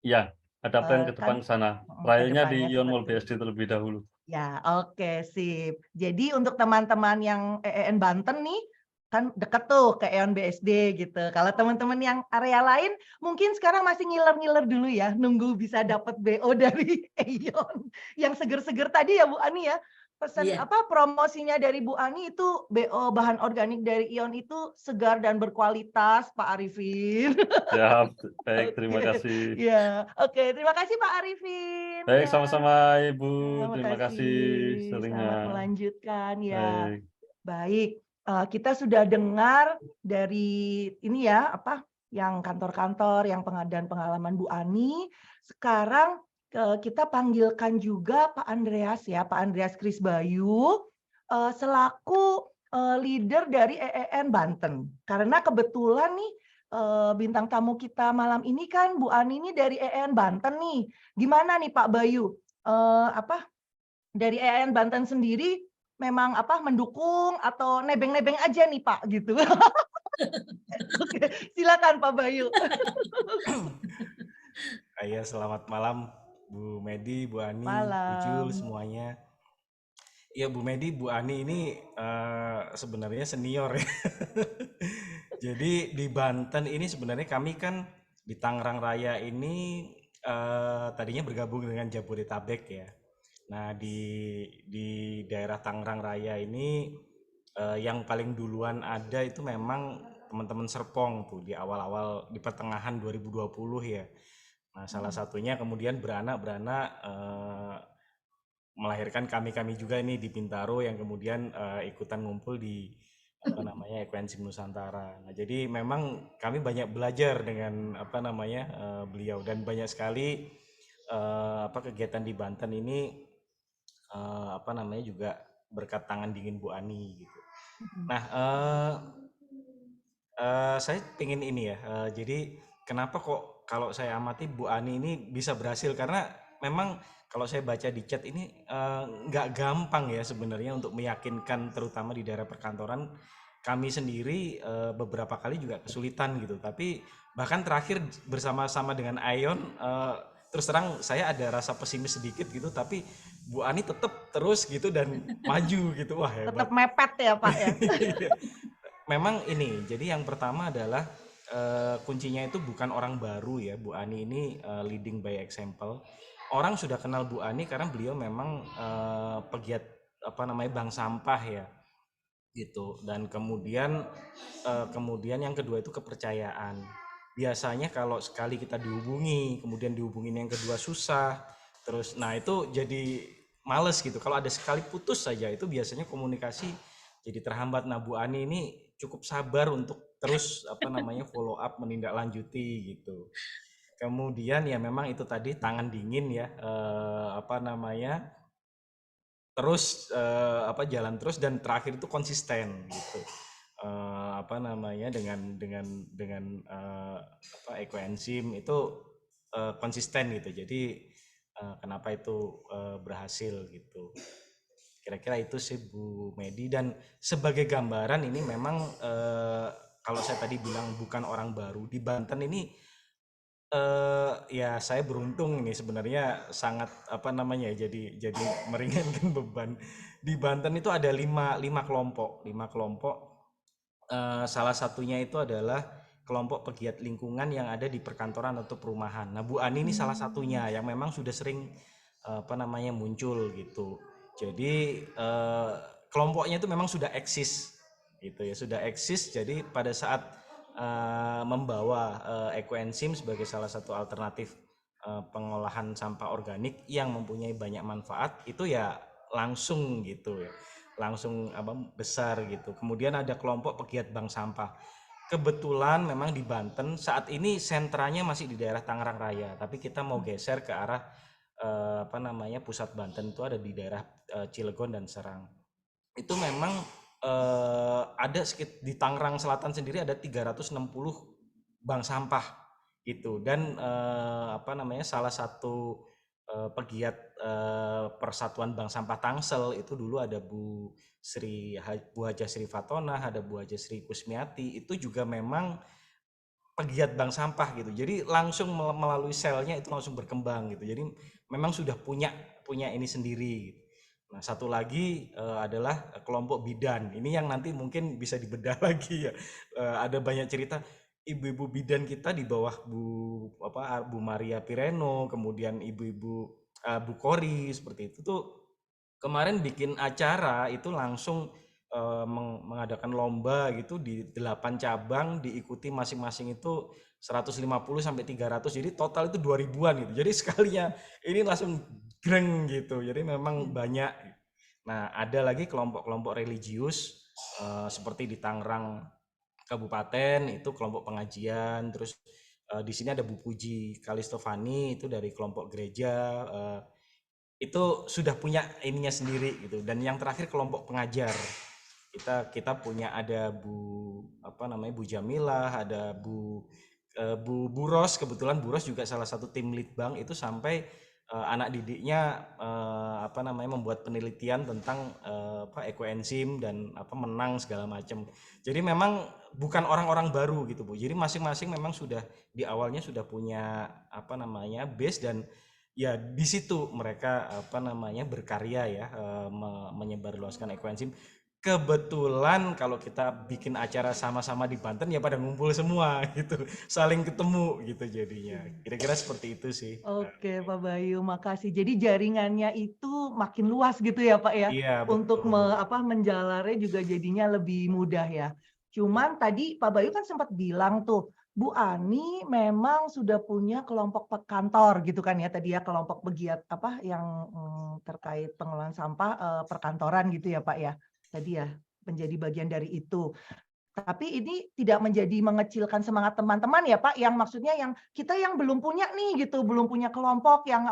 Iya, ada plan ke depan sana. Trialnya di Ion Mall BSD terlebih dahulu. Ya, oke, sip. Jadi untuk teman-teman yang EEN Banten nih, kan deket tuh ke EON BSD gitu. Kalau teman-teman yang area lain mungkin sekarang masih ngiler-ngiler dulu ya, nunggu bisa dapat BO dari EON. Yang seger-seger tadi ya Bu Ani ya. Pesan apa promosinya dari Bu Ani itu BO bahan organik dari EON itu segar dan berkualitas Pak Arifin. Siap, baik, terima kasih. Ya, oke, terima kasih Pak Arifin. Baik, sama-sama Ibu. Terima kasih seringnya. Selamat melanjutkan ya. Baik. Kita sudah dengar dari ini ya apa yang kantor-kantor yang pengadaan pengalaman Bu Ani. Sekarang kita panggilkan juga Pak Andreas ya, Pak Andreas Krisbayu selaku leader dari EEN Banten. Karena kebetulan nih bintang tamu kita malam ini kan Bu Ani ini dari EEN Banten nih. Gimana nih Pak Bayu? Apa dari EEN Banten sendiri memang apa mendukung atau nebeng-nebeng aja nih Pak gitu. Oke, silakan Pak Bayu. Iya, selamat malam Bu Medi, Bu Ani, Bu Jul semuanya. Iya Bu Medi, Bu Ani ini sebenarnya senior ya. Jadi di Banten ini sebenarnya kami kan di Tangerang Raya ini tadinya bergabung dengan Jabodetabek ya. Nah di daerah Tangerang Raya ini yang paling duluan ada itu memang teman-teman Serpong tuh di awal-awal di pertengahan 2020 ya. Nah salah satunya kemudian beranak melahirkan kami juga ini di Bintaro yang kemudian ikutan ngumpul di apa namanya Ekoenzim Nusantara. Nah, jadi memang kami banyak belajar dengan apa namanya beliau dan banyak sekali kegiatan di Banten ini apa namanya juga berkat tangan dingin Bu Ani gitu. Nah, saya pengen ini ya. Jadi kenapa kok kalau saya amati Bu Ani ini bisa berhasil karena memang kalau saya baca di chat ini nggak gampang ya sebenarnya untuk meyakinkan terutama di daerah perkantoran. Kami sendiri beberapa kali juga kesulitan gitu, tapi bahkan terakhir bersama-sama dengan Ayon terus terang saya ada rasa pesimis sedikit gitu, tapi Bu Ani tetap terus gitu dan maju gitu, wah hebat. Tetap mepet ya Pak ya. Memang ini, jadi yang pertama adalah kuncinya itu bukan orang baru ya, Bu Ani ini leading by example. Orang sudah kenal Bu Ani karena beliau memang pegiat apa namanya bank sampah ya. Gitu. Dan kemudian yang kedua itu kepercayaan. Biasanya kalau sekali kita dihubungi, kemudian dihubungin yang kedua susah, terus nah itu jadi males gitu. Kalau ada sekali putus saja itu biasanya komunikasi jadi terhambat. Nah Bu Ani ini cukup sabar untuk terus apa namanya follow up, menindaklanjuti gitu. Kemudian ya memang itu tadi tangan dingin ya apa namanya terus jalan terus dan terakhir itu konsisten gitu apa namanya dengan Ekoenzim itu konsisten gitu. Jadi kenapa itu berhasil gitu. Kira-kira itu sih Bu Medi, dan sebagai gambaran ini memang kalau saya tadi bilang bukan orang baru di Banten ini. Ya saya beruntung ini sebenarnya sangat apa namanya jadi meringankan beban. Di Banten itu ada lima kelompok. Salah satunya itu adalah kelompok pegiat lingkungan yang ada di perkantoran atau perumahan. Nah Bu Ani ini salah satunya yang memang sudah sering apa namanya muncul gitu. Jadi kelompoknya itu memang sudah eksis gitu ya, sudah eksis. Jadi pada saat membawa Ekoenzim sebagai salah satu alternatif pengolahan sampah organik yang mempunyai banyak manfaat itu ya langsung gitu ya, langsung besar gitu. Kemudian ada kelompok pegiat bank sampah. Kebetulan memang di Banten saat ini sentranya masih di daerah Tangerang Raya, tapi kita mau geser ke arah apa namanya pusat Banten itu ada di daerah Cilegon dan Serang. Itu memang ada sekitar di Tangerang Selatan sendiri ada 360 bank sampah gitu, dan apa namanya salah satu pegiat Persatuan Bank Sampah Tangsel itu dulu ada Bu Haja Sri Fatona, ada Bu Haja Sri Kusmiati, itu juga memang pegiat bank sampah gitu. Jadi langsung melalui selnya itu langsung berkembang gitu. Jadi memang sudah punya ini sendiri gitu. Nah, satu lagi adalah kelompok bidan. Ini yang nanti mungkin bisa dibedah lagi ya. Ada banyak cerita ibu-ibu bidan kita di bawah Bu Maria Pireno, kemudian ibu-ibu Bu Kori seperti itu tuh kemarin bikin acara itu langsung mengadakan lomba gitu di 8 cabang, diikuti masing-masing itu 150 sampai 300. Jadi total itu 2000-an gitu. Jadi sekalinya ini langsung greng gitu. Jadi memang banyak. Nah, ada lagi kelompok-kelompok religius seperti di Tangerang Kabupaten itu kelompok pengajian. Terus di sini ada Bu Puji Kalistofani itu dari kelompok gereja. Itu sudah punya ininya sendiri gitu. Dan yang terakhir kelompok pengajar. Kita punya ada Bu Jamilah, ada Bu Ros, kebetulan Bu Ros juga salah satu tim litbang itu sampai anak didiknya membuat penelitian tentang Ekoenzim dan menang segala macam. Jadi memang bukan orang-orang baru gitu Bu. Jadi masing-masing memang sudah di awalnya sudah punya base, dan ya di situ mereka berkarya ya menyebarluaskan Ekoenzim. kebetulan kalau kita bikin acara sama-sama di Banten ya pada ngumpul semua gitu, saling ketemu gitu jadinya. Kira-kira seperti itu sih. Oke, Pak Bayu, makasih. Jadi jaringannya itu makin luas gitu ya, Pak ya. Iya, Untuk betul. menjalarnya juga jadinya lebih mudah ya. Cuman tadi Pak Bayu kan sempat bilang tuh, Bu Ani memang sudah punya kelompok kantor gitu kan ya tadi ya, kelompok pegiat yang terkait pengelolaan sampah perkantoran gitu ya, Pak ya. Tadi ya menjadi bagian dari itu. Tapi ini tidak menjadi mengecilkan semangat teman-teman ya Pak, yang maksudnya yang kita yang belum punya nih gitu, belum punya kelompok yang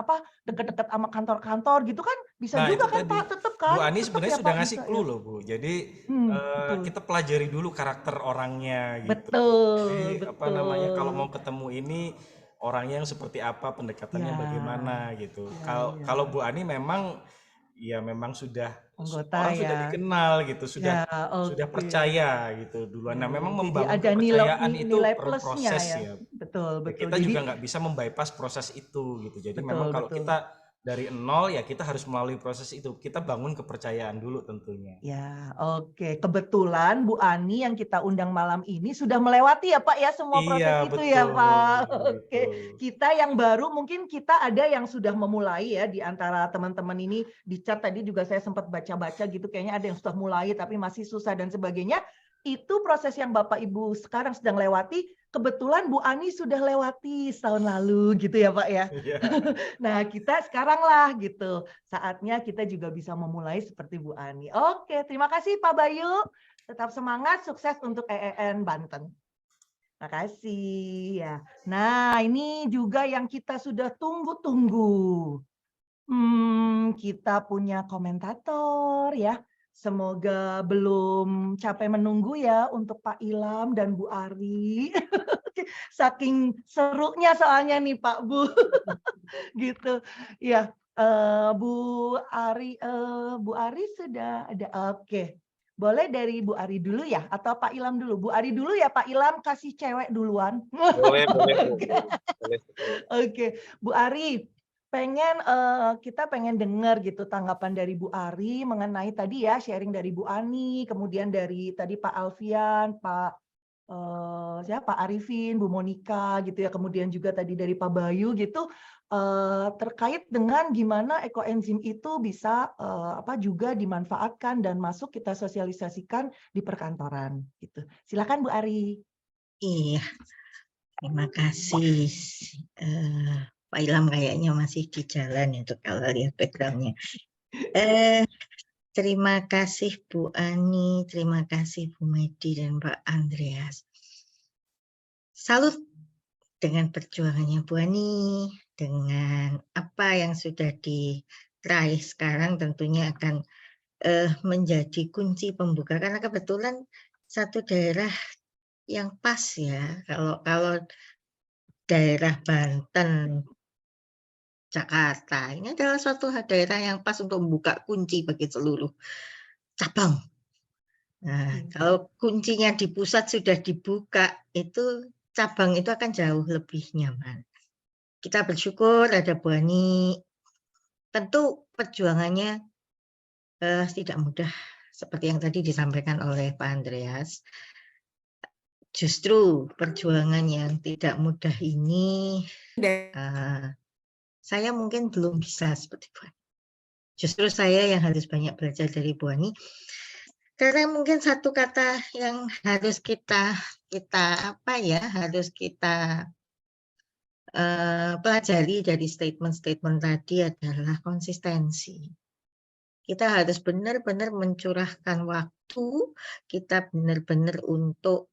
dekat-dekat sama kantor-kantor gitu kan bisa Nah, juga itu kan tadi. Pak, tetap kan? Bu Ani Tetep sebenarnya ya, sudah Pak, ngasih bisa, clue ya. loh Bu. Jadi Betul. kita pelajari dulu karakter orangnya gitu. Betul, Jadi apa namanya kalau betul. mau ketemu ini orangnya yang seperti apa, pendekatannya Ya, bagaimana gitu. ya, Kalau ya. Bu Ani memang ya memang sudah Anggota orang sudah ya. dikenal gitu, Ya, sudah oke. percaya gitu duluan. Nah, Ya, memang jadi membangun ada kepercayaan itu nilai perlu plusnya proses ya. ya. Betul, Ya, betul. kita Jadi juga nggak bisa membypass proses itu gitu. Jadi memang betul, kalau betul. kita dari nol ya kita harus melalui proses itu. Kita bangun kepercayaan dulu tentunya. Ya, oke. Kebetulan Bu Ani yang kita undang malam ini sudah melewati ya Pak ya semua proses Iya, itu ya betul Pak. Oke. gitu. Kita yang baru mungkin kita ada yang sudah memulai ya di antara teman-teman ini di chat tadi juga saya sempat baca-baca gitu kayaknya ada yang sudah mulai tapi masih susah dan sebagainya. Itu proses yang Bapak Ibu sekarang sedang lewati. Kebetulan Bu Ani sudah lewati setahun lalu gitu ya Pak ya. Iya. Nah, kita sekarang lah gitu. Saatnya kita juga bisa memulai seperti Bu Ani. Oke, terima kasih Pak Bayu. Tetap semangat, sukses untuk EEN Banten. Makasih ya. Nah, ini juga yang kita sudah tunggu-tunggu. Kita punya komentator ya. Semoga belum capek menunggu ya untuk Pak Ilham dan Bu Ari. Saking serunya soalnya nih Pak Bu. Gitu. Ya, Bu Ari sudah ada. Oke. Boleh dari Bu Ari dulu ya atau Pak Ilham dulu? Bu Ari dulu ya, Pak Ilham kasih cewek duluan. Boleh. Oke, Bu Ari, kita pengen dengar gitu tanggapan dari Bu Ari mengenai tadi ya sharing dari Bu Ani, kemudian dari tadi Pak Alfian, Pak Arifin, Bu Monika gitu ya, kemudian juga tadi dari Pak Bayu gitu terkait dengan gimana ekoenzim itu bisa juga dimanfaatkan dan masuk kita sosialisasikan di perkantoran gitu. Silakan Bu Ari. Iya, terima kasih. Pak Ilham kayaknya masih di jalan ya kalau lihat background-nya. Terima kasih Bu Ani, terima kasih Bu Medi dan Pak Andreas. Salut dengan perjuangannya Bu Ani, dengan apa yang sudah diraih sekarang tentunya akan menjadi kunci pembuka karena kebetulan satu daerah yang pas ya kalau daerah Banten, Jakarta ini adalah suatu daerah yang pas untuk membuka kunci bagi seluruh cabang. Nah, kalau kuncinya di pusat sudah dibuka, itu cabang itu akan jauh lebih nyaman. Kita bersyukur ada Bu Ani. Tentu perjuangannya tidak mudah seperti yang tadi disampaikan oleh Pak Andreas. Justru perjuangan yang tidak mudah ini saya mungkin belum bisa seperti Bu Ani. Justru saya yang harus banyak belajar dari Bu Ani. Karena mungkin satu kata yang harus kita pelajari dari statement-statement tadi adalah konsistensi. Kita harus benar-benar mencurahkan waktu, kita benar-benar untuk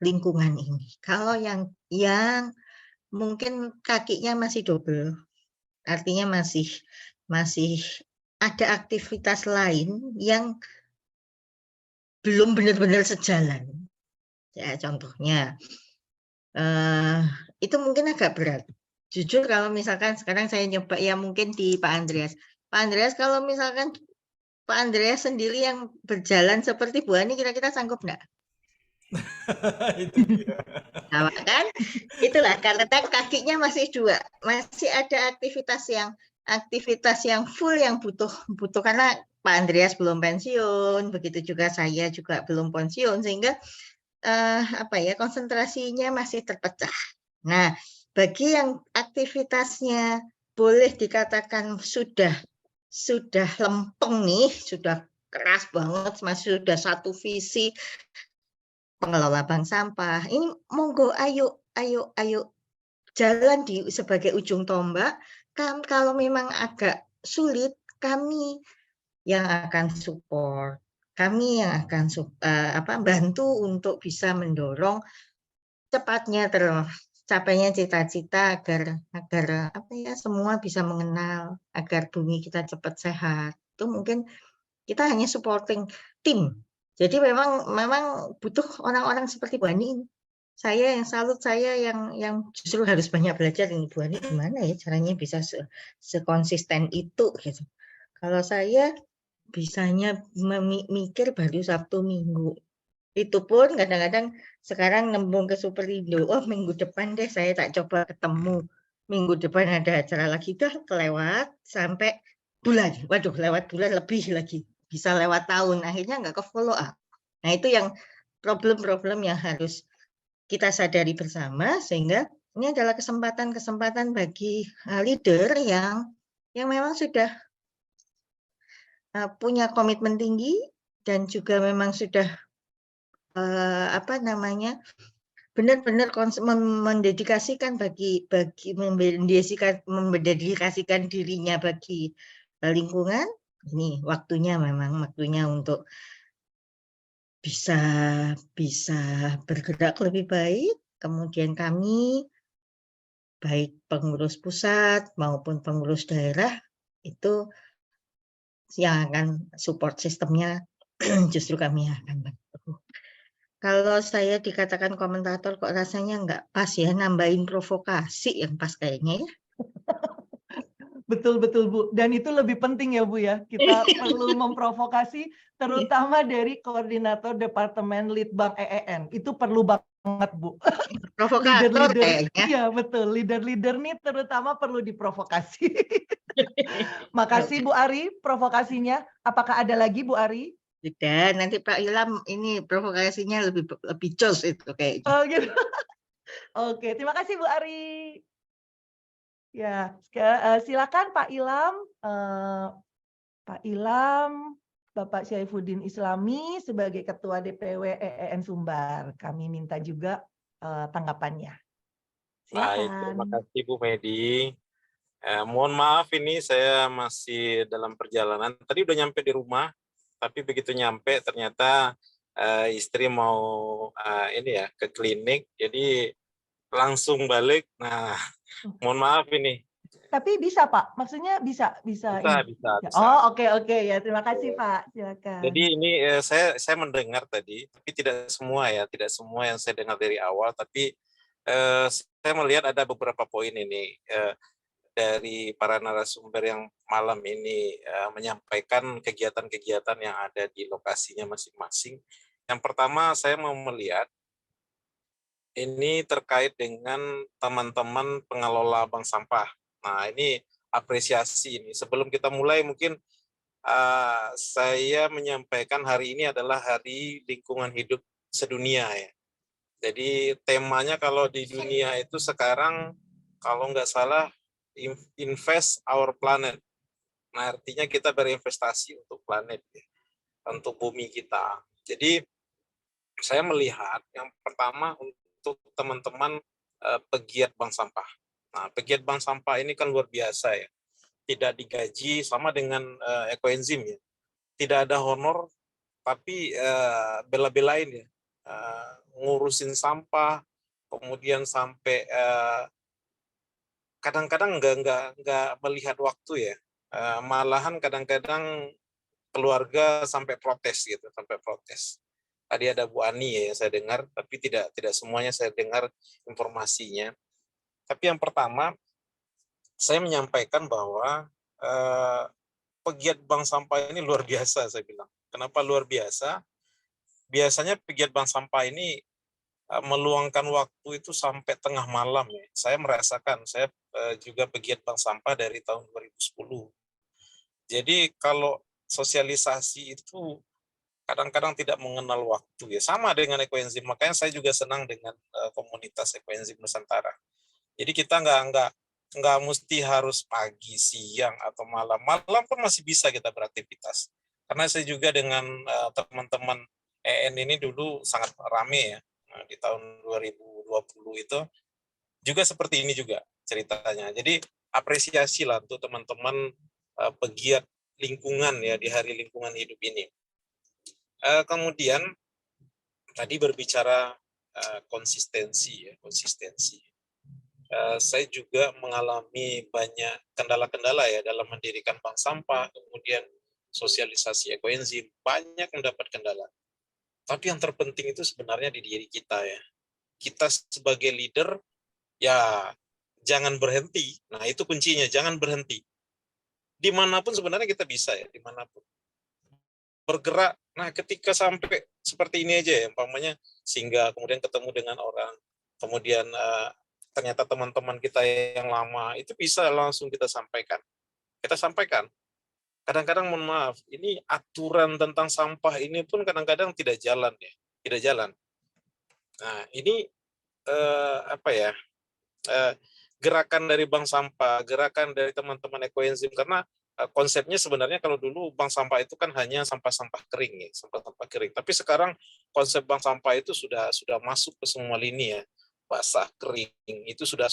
lingkungan ini. Kalau yang mungkin kakinya masih double, artinya masih ada aktivitas lain yang belum benar-benar sejalan. Ya, contohnya, itu mungkin agak berat. Jujur kalau misalkan sekarang saya nyoba ya mungkin di Pak Andreas. Pak Andreas kalau misalkan Pak Andreas sendiri yang berjalan seperti Bu Ani kira-kira sanggup enggak? Itu dia. Nah, kan itulah karena kakinya masih masih ada aktivitas yang full yang butuh karena Pak Andreas belum pensiun, begitu juga saya juga belum pensiun, sehingga konsentrasinya masih terpecah. Nah, bagi yang aktivitasnya boleh dikatakan sudah lempeng nih, sudah keras banget, masih sudah satu visi pengelola bank sampah. Ini monggo ayo jalan sebagai ujung tombak. Kalau memang agak sulit, kami yang akan support, kami yang akan bantu untuk bisa mendorong cepatnya tercapainya cita-cita agar semua bisa mengenal, agar bumi kita cepat sehat. Itu mungkin kita hanya supporting tim. Jadi memang butuh orang-orang seperti Bu Ani. Saya yang salut, saya yang justru harus banyak belajar ini, Bu Ani gimana ya caranya bisa sekonsisten itu gitu. Kalau saya bisanya mikir baru Sabtu Minggu. Itu pun kadang-kadang sekarang nembung ke Superindo, oh minggu depan deh saya tak coba ketemu. Minggu depan ada acara lagi, dah kelewat sampai bulan. Waduh, lewat bulan lebih lagi. Bisa lewat tahun, akhirnya nggak ke follow up. Nah, itu yang problem-problem yang harus kita sadari bersama, sehingga ini adalah kesempatan-kesempatan bagi leader yang memang sudah punya komitmen tinggi dan juga memang sudah benar-benar mendedikasikan mendedikasikan dirinya bagi lingkungan. Ini waktunya untuk bisa bergerak lebih baik. Kemudian kami baik pengurus pusat maupun pengurus daerah itu yang akan support sistemnya justru kami akan bantu. Kalau saya dikatakan komentator kok rasanya nggak pas ya, nambahin provokasi yang pas kayaknya ya. Betul, Bu. Dan itu lebih penting ya, Bu ya. Kita perlu memprovokasi, terutama dari koordinator Departemen Litbang EEN. Itu perlu banget, Bu. Provokator kayaknya. Iya, betul. Leader-leader nih terutama perlu diprovokasi. Makasih Bu Ari provokasinya. Apakah ada lagi Bu Ari? Sudah, nanti Pak Ilham ini provokasinya lebih jos itu kayaknya. Oh gitu. Oke, terima kasih Bu Ari. Ya, silakan Pak Ilham. Pak Ilham, Bapak Syaifuddin Islami sebagai Ketua DPW EEN Sumbar. Kami minta juga tanggapannya. Silakan. Baik, terima kasih Bu Medi. Mohon maaf ini saya masih dalam perjalanan. Tadi udah nyampe di rumah, tapi begitu nyampe ternyata istri mau ke klinik, jadi langsung balik. Nah, mohon maaf ini. Tapi bisa Pak, maksudnya bisa. Bisa. Oh oke ya, terima kasih Pak. Silakan. Jadi ini saya mendengar tadi, tapi tidak semua yang saya dengar dari awal, tapi saya melihat ada beberapa poin ini dari para narasumber yang malam ini menyampaikan kegiatan-kegiatan yang ada di lokasinya masing-masing. Yang pertama saya mau melihat ini terkait dengan teman-teman pengelola bank sampah. Nah ini apresiasi ini. Sebelum kita mulai mungkin saya menyampaikan hari ini adalah Hari Lingkungan Hidup Sedunia ya. Jadi temanya kalau di dunia itu sekarang kalau nggak salah invest our planet. Nah artinya kita berinvestasi untuk planet ya, untuk bumi kita. Jadi saya melihat yang pertama untuk teman-teman pegiat bank sampah. Nah, pegiat bank sampah ini kan luar biasa ya. Tidak digaji sama dengan ekoenzim ya. Tidak ada honor, tapi bela-belain ya. Ngurusin sampah, kemudian sampai kadang-kadang nggak melihat waktu ya. Malahan kadang-kadang keluarga sampai protes gitu, Tadi ada Bu Ani ya saya dengar, tapi tidak semuanya saya dengar informasinya. Tapi yang pertama, saya menyampaikan bahwa pegiat bank sampah ini luar biasa, saya bilang. Kenapa luar biasa? Biasanya pegiat bank sampah ini meluangkan waktu itu sampai tengah malam. Ya. Saya merasakan, saya juga pegiat bank sampah dari tahun 2010. Jadi kalau sosialisasi itu kadang-kadang tidak mengenal waktu ya. Sama dengan ekoenzim, makanya saya juga senang dengan komunitas ekoenzim Nusantara. Jadi kita nggak mesti harus pagi, siang atau malam. Malam pun masih bisa kita beraktivitas. Karena saya juga dengan teman-teman EN ini dulu sangat rame ya di tahun 2020 itu juga seperti ini juga ceritanya. Jadi apresiasi lah untuk teman-teman pegiat lingkungan ya di Hari Lingkungan Hidup ini. Kemudian tadi berbicara konsistensi ya, konsistensi. Saya juga mengalami banyak kendala-kendala ya dalam mendirikan bank sampah, kemudian sosialisasi ekoenzim, banyak mendapat kendala. Tapi yang terpenting itu sebenarnya di diri kita ya. Kita sebagai leader ya jangan berhenti. Nah itu kuncinya, jangan berhenti. Dimanapun sebenarnya kita bisa ya, dimanapun. Bergerak, nah ketika sampai seperti ini aja ya, umpamanya sehingga kemudian ketemu dengan orang, kemudian ternyata teman-teman kita yang lama, itu bisa langsung kita sampaikan. Kita sampaikan. Kadang-kadang mohon maaf, ini aturan tentang sampah ini pun kadang-kadang tidak jalan ya, tidak jalan. Nah ini gerakan dari bank sampah, gerakan dari teman-teman ekoenzim, karena konsepnya sebenarnya kalau dulu bank sampah itu kan hanya sampah-sampah kering ya, sampah-sampah kering. Tapi sekarang konsep bank sampah itu sudah masuk ke semua lini ya, basah, kering, itu sudah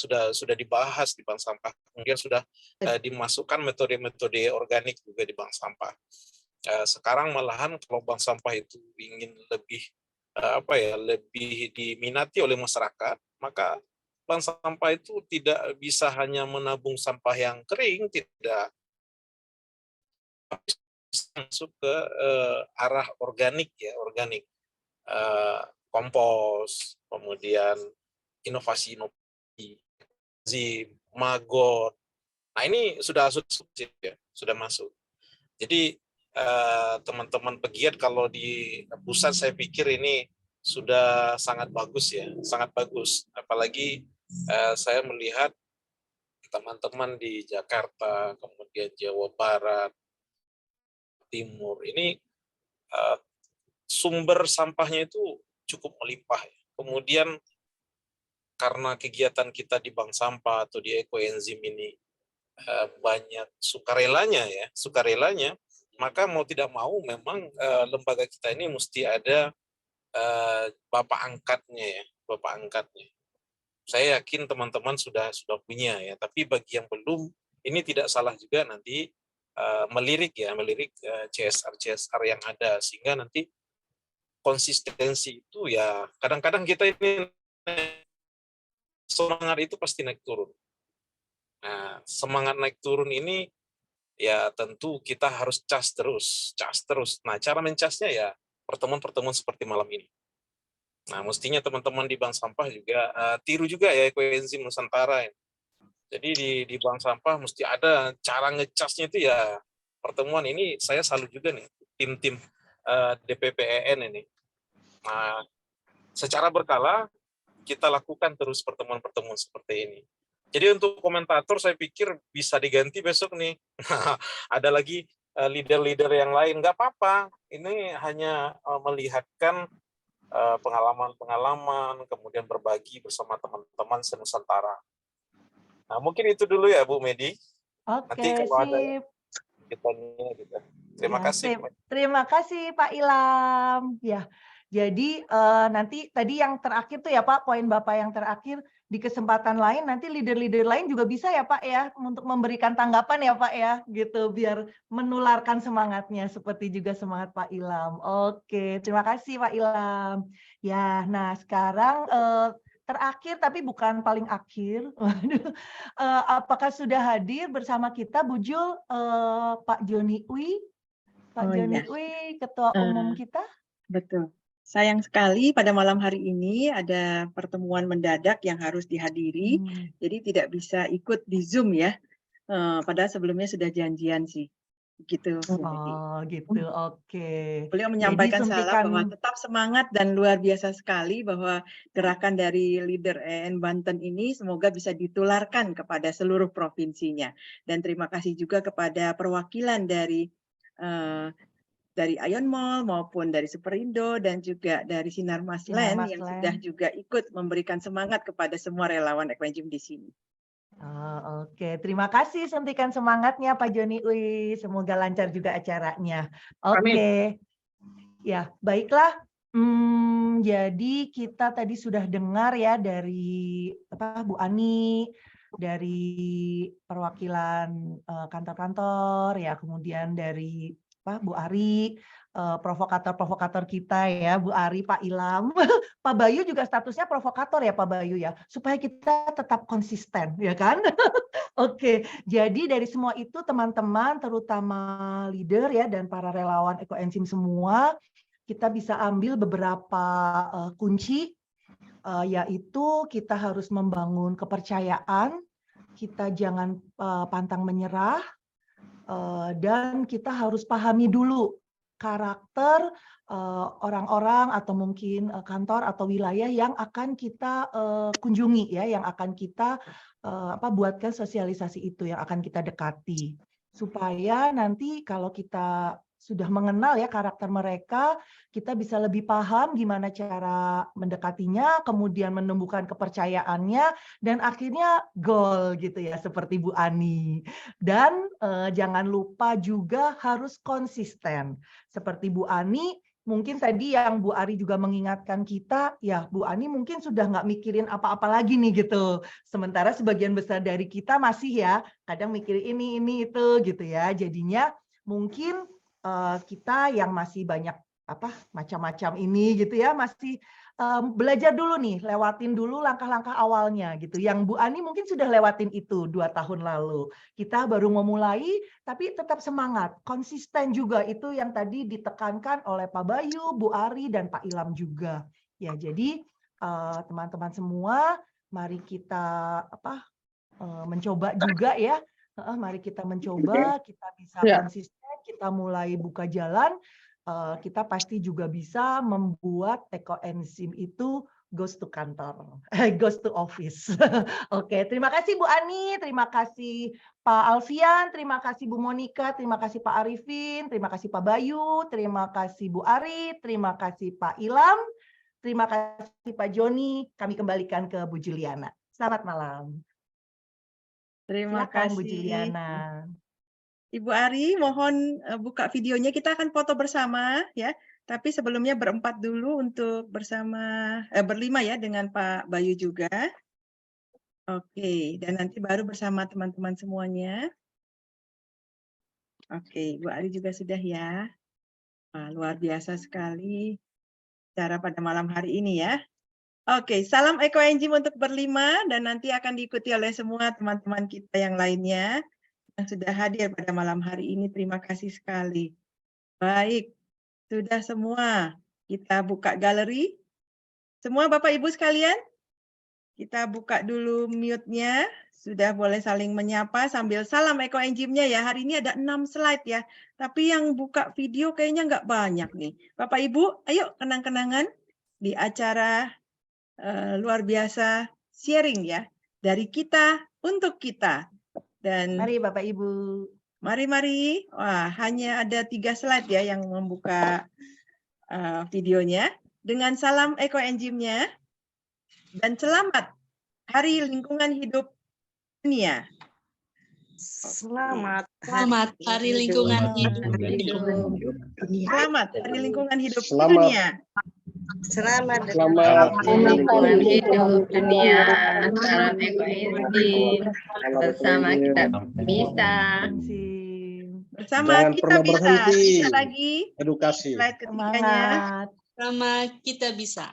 dibahas di bank sampah. Kemudian sudah dimasukkan metode-metode organik juga di bank sampah. Sekarang malahan kalau bank sampah itu ingin lebih lebih diminati oleh masyarakat, maka bank sampah itu tidak bisa hanya menabung sampah yang kering, tidak masuk ke arah organik ya, organik, kompos, kemudian inovasi maggot. Nah ini sudah masuk. Jadi teman-teman pegiat kalau di pusat saya pikir ini sudah sangat bagus ya, sangat bagus. Apalagi saya melihat teman-teman di Jakarta, kemudian Jawa Barat, Timur, ini sumber sampahnya itu cukup melimpah. Kemudian karena kegiatan kita di bank sampah atau di ekoenzim ini banyak sukarelanya, maka mau tidak mau memang lembaga kita ini mesti ada bapak angkatnya. Saya yakin teman-teman sudah punya ya, tapi bagi yang belum, ini tidak salah juga nanti melirik CSR yang ada, sehingga nanti konsistensi itu ya kadang-kadang kita ini semangat itu pasti naik turun. Nah, semangat naik turun ini ya tentu kita harus cas terus. Nah, cara mencasnya ya pertemuan-pertemuan seperti malam ini. Nah, mestinya teman-teman di bank sampah juga tiru juga ya ekoenzim Nusantara. Jadi di bank sampah mesti ada cara ngecasnya itu ya pertemuan ini. Saya salut juga nih tim-tim DPP EN ini. Nah, secara berkala kita lakukan terus pertemuan-pertemuan seperti ini. Jadi untuk komentator saya pikir bisa diganti besok nih. Ada lagi leader-leader yang lain, nggak apa-apa. Ini hanya melihatkan pengalaman-pengalaman, kemudian berbagi bersama teman-teman se-Nusantara. Nah, mungkin itu dulu ya Bu Medi. Oke, nanti kalau ada sip. gitu. Terima kasih. Sip. Terima kasih Pak Ilham. Ya, jadi nanti tadi yang terakhir tuh ya Pak, poin Bapak yang terakhir, di kesempatan lain nanti leader-leader lain juga bisa ya Pak ya untuk memberikan tanggapan ya Pak ya, gitu biar menularkan semangatnya seperti juga semangat Pak Ilham. Oke, terima kasih Pak Ilham. Ya, nah sekarang terakhir tapi bukan paling akhir, apakah sudah hadir bersama kita Bu Jul, Pak Joni Uy, Joni Uy, Ketua Umum kita? Betul. Sayang sekali pada malam hari ini ada pertemuan mendadak yang harus dihadiri, jadi tidak bisa ikut di Zoom ya. Padahal sebelumnya sudah janjian sih. Gitu. Oh gitu, oke. Beliau menyampaikan salah bahwa tetap semangat dan luar biasa sekali bahwa gerakan dari leader EN Banten ini semoga bisa ditularkan kepada seluruh provinsinya. Dan terima kasih juga kepada perwakilan dari dari Ion Mall maupun dari Superindo dan juga dari Sinar Mas Land yang sudah juga ikut memberikan semangat kepada semua relawan ekoenzim di sini. Oke, terima kasih suntikan semangatnya Pak Joni Uy. Semoga lancar juga acaranya. Oke, ya baiklah. Jadi kita tadi sudah dengar ya dari Bu Ani, dari perwakilan kantor-kantor, ya kemudian dari Bu Ari, provokator-provokator kita ya, Bu Ari, Pak Ilham, Pak Bayu juga statusnya provokator ya Pak Bayu ya, supaya kita tetap konsisten ya kan. Oke, jadi dari semua itu teman-teman, terutama leader ya dan para relawan ekoenzim semua, kita bisa ambil beberapa kunci, yaitu kita harus membangun kepercayaan, kita jangan pantang menyerah, dan kita harus pahami dulu karakter orang-orang atau mungkin kantor atau wilayah yang akan kita kunjungi ya, yang akan kita buatkan sosialisasi itu, yang akan kita dekati, supaya nanti kalau kita sudah mengenal ya karakter mereka, kita bisa lebih paham gimana cara mendekatinya, kemudian menumbuhkan kepercayaannya, dan akhirnya goal gitu ya, seperti Bu Ani. Dan jangan lupa juga harus konsisten. Seperti Bu Ani, mungkin tadi yang Bu Ari juga mengingatkan kita, ya Bu Ani mungkin sudah nggak mikirin apa-apa lagi nih gitu. Sementara sebagian besar dari kita masih ya, kadang mikirin ini, itu gitu ya. Jadinya mungkin kita yang masih banyak macam-macam ini gitu ya, masih belajar dulu nih, lewatin dulu langkah-langkah awalnya gitu. Yang Bu Ani mungkin sudah lewatin itu 2 tahun lalu. Kita baru memulai, tapi tetap semangat, konsisten juga, itu yang tadi ditekankan oleh Pak Bayu, Bu Ari, dan Pak Ilham juga. Ya, jadi teman-teman semua, mari kita mencoba juga ya. Mari kita mencoba, kita bisa konsisten, kita mulai buka jalan, kita pasti juga bisa membuat ekoenzim itu goes to kantor, goes to office. Oke, terima kasih Bu Ani, terima kasih Pak Alfian, terima kasih Bu Monika, terima kasih Pak Arifin, terima kasih Pak Bayu, terima kasih Bu Ari, terima kasih Pak Ilham, terima kasih Pak Joni. Kami kembalikan ke Bu Juliana. Selamat malam. Terima Silakan, Bu kasih. Juliana. Ibu Ari, mohon buka videonya. Kita akan foto bersama ya. Tapi sebelumnya berempat dulu untuk berlima ya dengan Pak Bayu juga. Oke, dan nanti baru bersama teman-teman semuanya. Oke, Bu Ari juga sudah ya. Wah, luar biasa sekali cara pada malam hari ini ya. Oke, salam ekoenzim untuk berlima dan nanti akan diikuti oleh semua teman-teman kita yang lainnya yang sudah hadir pada malam hari ini. Terima kasih sekali. Baik, sudah semua. Kita buka galeri. Semua Bapak Ibu sekalian, kita buka dulu mute-nya. Sudah boleh saling menyapa sambil salam ekoenzimnya ya. Hari ini ada 6 slide ya. Tapi yang buka video kayaknya nggak banyak nih. Bapak Ibu, ayo kenang-kenangan di acara luar biasa sharing ya, dari kita untuk kita. Dan mari Bapak Ibu, mari. Wah, hanya ada 3 slide ya yang membuka videonya. Dengan salam ekoenzimnya dan selamat Hari Lingkungan Hidup Dunia. Selamat Hari Lingkungan Hidup Dunia. Selamat Hari Lingkungan Hidup Dunia. Selamat lingkungan hidup dunia. Salam ekoenzim. Bersama kita bisa. Bersama Jangan kita pernah bisa. berhenti. Bisa lagi. Edukasi. Slide ketiganya. Bersama kita bisa.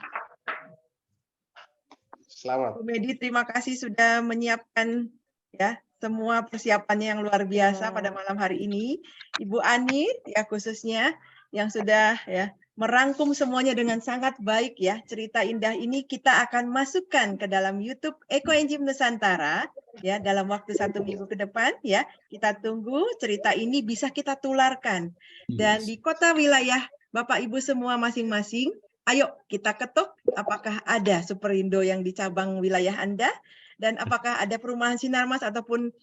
Selamat. Bu Medi, terima kasih sudah menyiapkan ya semua persiapannya yang luar biasa pada malam hari ini. Ibu Ani ya khususnya yang sudah ya merangkum semuanya dengan sangat baik ya. Cerita indah ini kita akan masukkan ke dalam YouTube Ekoenzim Nusantara ya dalam waktu 1 minggu ke depan ya. Kita tunggu cerita ini bisa kita tularkan. Dan di kota wilayah Bapak Ibu semua masing-masing, ayo kita ketuk apakah ada Superindo yang di cabang wilayah Anda dan apakah ada perumahan Sinarmas ataupun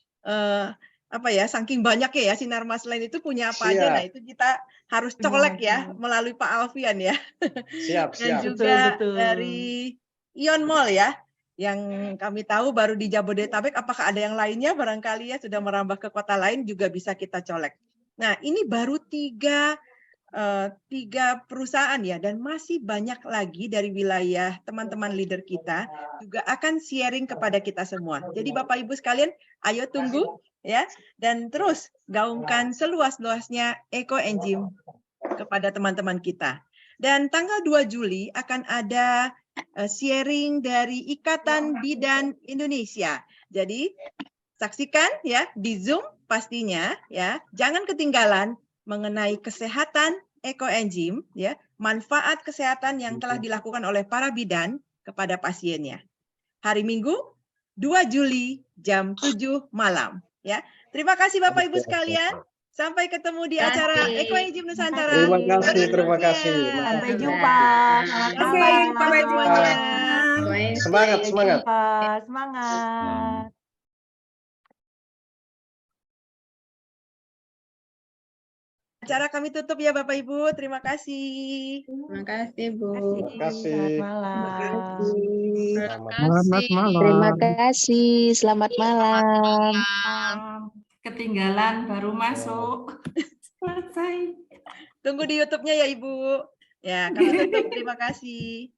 apa ya, saking banyaknya ya Sinar Maslen itu punya apa aja. Nah, itu kita harus colek ya melalui Pak Alfian ya. Siap, Dan siap. juga Betul. dari Ion Mall ya, yang kami tahu baru di Jabodetabek. Apakah ada yang lainnya barangkali ya sudah merambah ke kota lain juga bisa kita colek. Nah, ini baru tiga perusahaan ya, dan masih banyak lagi dari wilayah teman-teman leader kita juga akan sharing kepada kita semua. Jadi Bapak Ibu sekalian, ayo tunggu ya, dan terus gaungkan seluas-luasnya ekoenzim kepada teman-teman kita. Dan tanggal 2 Juli akan ada sharing dari Ikatan Bidan Indonesia. Jadi saksikan ya di Zoom pastinya ya, jangan ketinggalan mengenai kesehatan ekoenzim ya, manfaat kesehatan yang telah dilakukan oleh para bidan kepada pasiennya. Hari Minggu 2 Juli jam 7 malam ya. Terima kasih Bapak Ibu sekalian. Sampai ketemu di acara Ekoenzim Nusantara. Terima kasih. Sampai jumpa. Sampai jumpa semuanya. Semangat, semangat. Semangat. Acara kami tutup ya Bapak Ibu. Terima kasih. Terima kasih, Bu. Terima kasih. Selamat malam. Terima kasih. Selamat malam. Ketinggalan baru masuk. Selesai. Tunggu di YouTube-nya ya Ibu. Ya, kami tutup. Terima kasih.